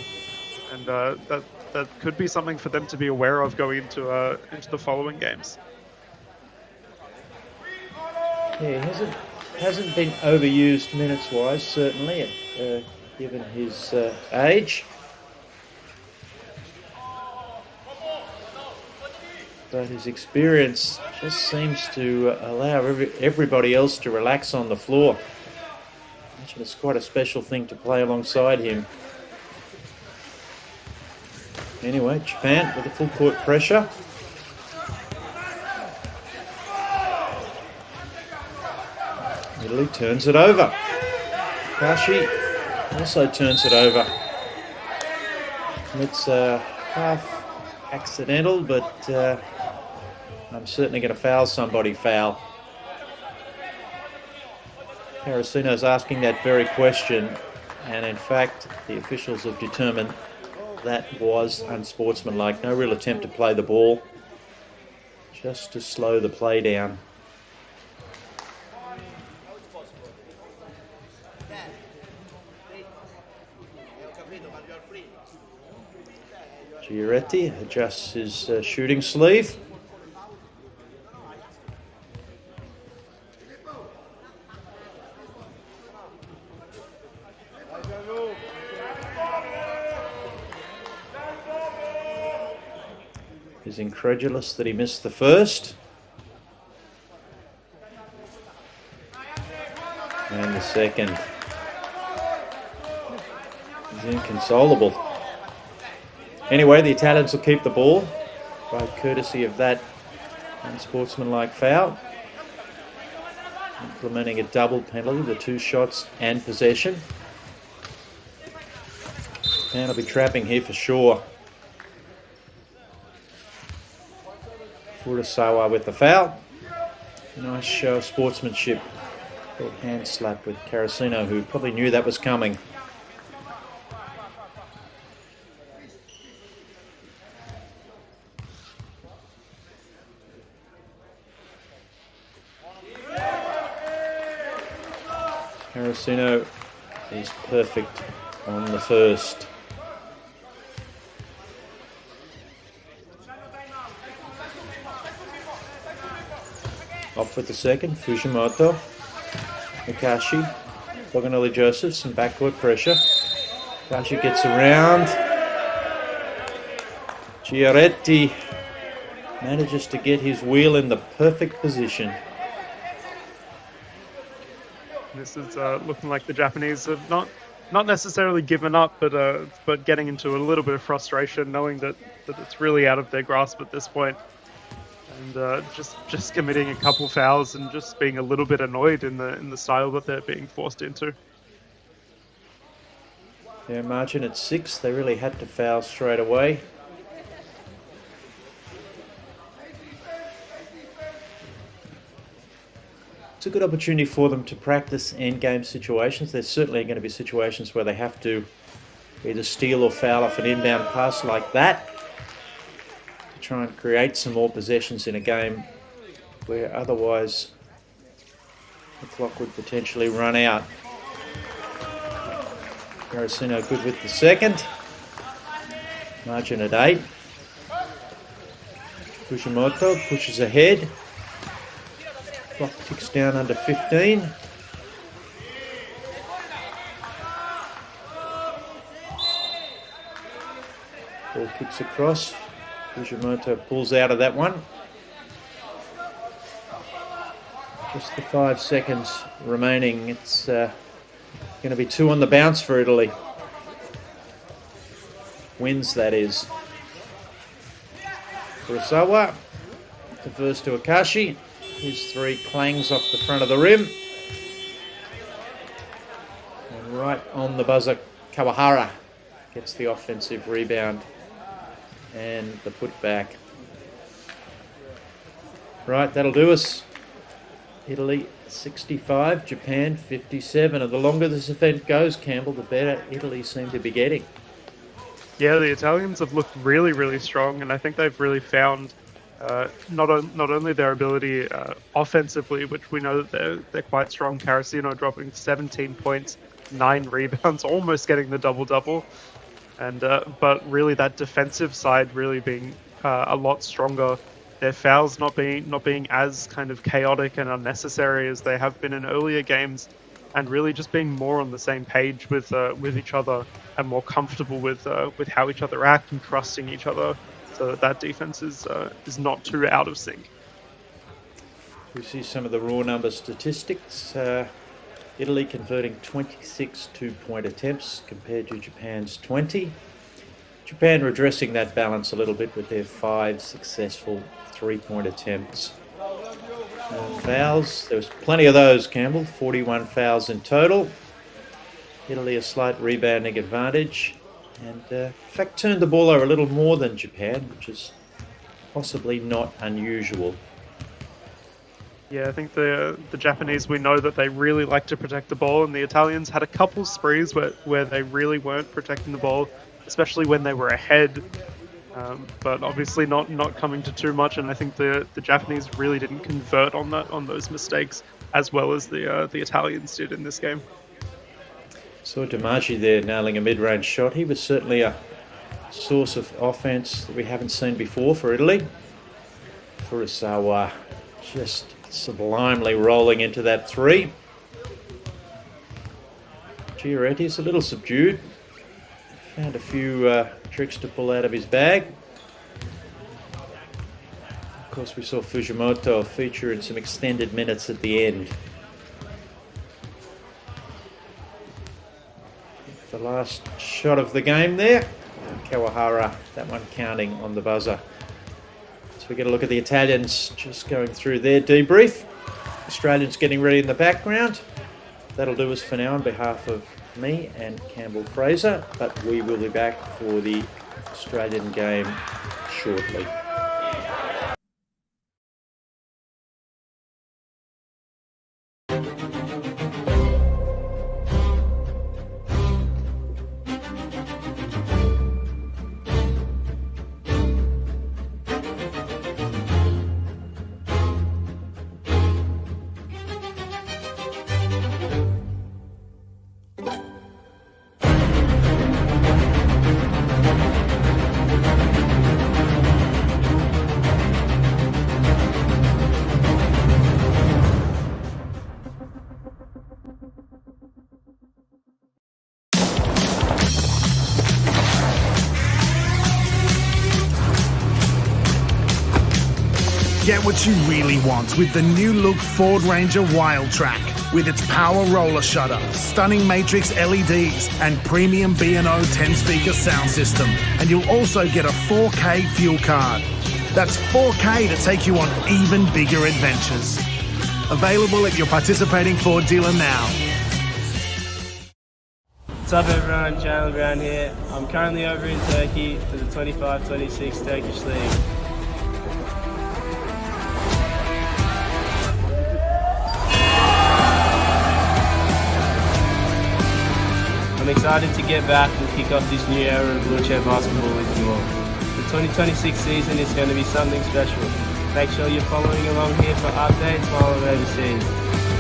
and that could be something for them to be aware of going into the following games. Yeah, he hasn't been overused minutes-wise, certainly, given his age. But his experience just seems to allow everybody else to relax on the floor. Imagine it's quite a special thing to play alongside him. Anyway, Japan with the full court pressure. Italy turns it over. Kashi also turns it over. It's half accidental, but I'm certainly going to foul somebody foul. Carosino's asking that very question, and in fact, the officials have determined that was unsportsmanlike. No real attempt to play the ball, just to slow the play down. Giuretti adjusts his shooting sleeve. He's incredulous that he missed the first. And the second. He's inconsolable. Anyway, the Italians will keep the ball by courtesy of that unsportsmanlike foul. Implementing a double penalty, the 2 shots and possession. Japan will be trapping here for sure. Furusawa with the foul. Nice show of sportsmanship. Good hand slap with Carosino, who probably knew that was coming. Carosino is perfect on the first. Off with the second, Fujimoto, Mikashi, Bognelli Joseph, some backcourt pressure. Mikashi gets around. Giuretti manages to get his wheel in the perfect position. This is looking like the Japanese have not necessarily given up, but getting into a little bit of frustration, knowing that it's really out of their grasp at this point. And just committing a couple fouls and just being a little bit annoyed in the style that they're being forced into. Their margin at 6, they really had to foul straight away. It's a good opportunity for them to practice end-game situations. There's certainly going to be situations where they have to either steal or foul off an inbound pass like that. try and create some more possessions in a game where otherwise the clock would potentially run out. Garicino good with the second. Margin at 8. Fujimoto pushes ahead. Clock ticks down under 15. Ball kicks across. Fujimoto pulls out of that one. Just the 5 seconds remaining. It's going to be 2 on the bounce for Italy. Wins, that is. Kurosawa, the first to Akashi. His 3 clangs off the front of the rim. And right on the buzzer, Kawahara gets the offensive rebound and the putback. Right, that'll do us. Italy 65, Japan 57. And the longer this event goes, Campbell, the better Italy seem to be getting. Yeah, the Italians have looked really, really strong, and I think they've really found not only their ability offensively, which we know that they're quite strong. Carasino dropping 17 points, 9 rebounds, almost getting the double-double. And but really that defensive side really being a lot stronger. Their fouls not being as kind of chaotic and unnecessary as they have been in earlier games, and really just being more on the same page with each other and more comfortable with how each other act and trusting each other, so that defense is not too out of sync. We see some of the raw number statistics. Italy converting 26 two-point attempts compared to Japan's 20. Japan redressing that balance a little bit with their 5 successful three-point attempts. Fouls, there was plenty of those, Campbell, 41 fouls in total. Italy a slight rebounding advantage, and in fact turned the ball over a little more than Japan, which is possibly not unusual. Yeah, I think the Japanese, we know that they really like to protect the ball, and the Italians had a couple sprees where they really weren't protecting the ball, especially when they were ahead. But obviously not coming to too much, and I think the Japanese really didn't convert on those mistakes as well as the Italians did in this game. Saw Demaji there nailing a mid-range shot. He was certainly a source of offense that we haven't seen before for Italy. Kurosawa just sublimely rolling into that 3. Gioreti's a little subdued. Found a few tricks to pull out of his bag. Of course, we saw Fujimoto feature in some extended minutes at the end. The last shot of the game there. Kawahara, that one counting on the buzzer. So we get a look at the Italians just going through their debrief. Australians getting ready in the background. That'll do us for now on behalf of me and Campbell Fraser, but we will be back for the Australian game shortly. Get what you really want with the new look Ford Ranger Wild Track. With its power roller shutter, stunning matrix LEDs, and premium B&O 10-speaker sound system. And you'll also get a 4K fuel card. That's 4K to take you on even bigger adventures. Available at your participating Ford dealer now. What's up everyone, Jalen Brown here. I'm currently over in Turkey for the 25-26 Turkish League. I'm excited to get back and kick off this new era of wheelchair basketball with you all. The 2026 season is going to be something special. Make sure you're following along here for updates while I'm overseas.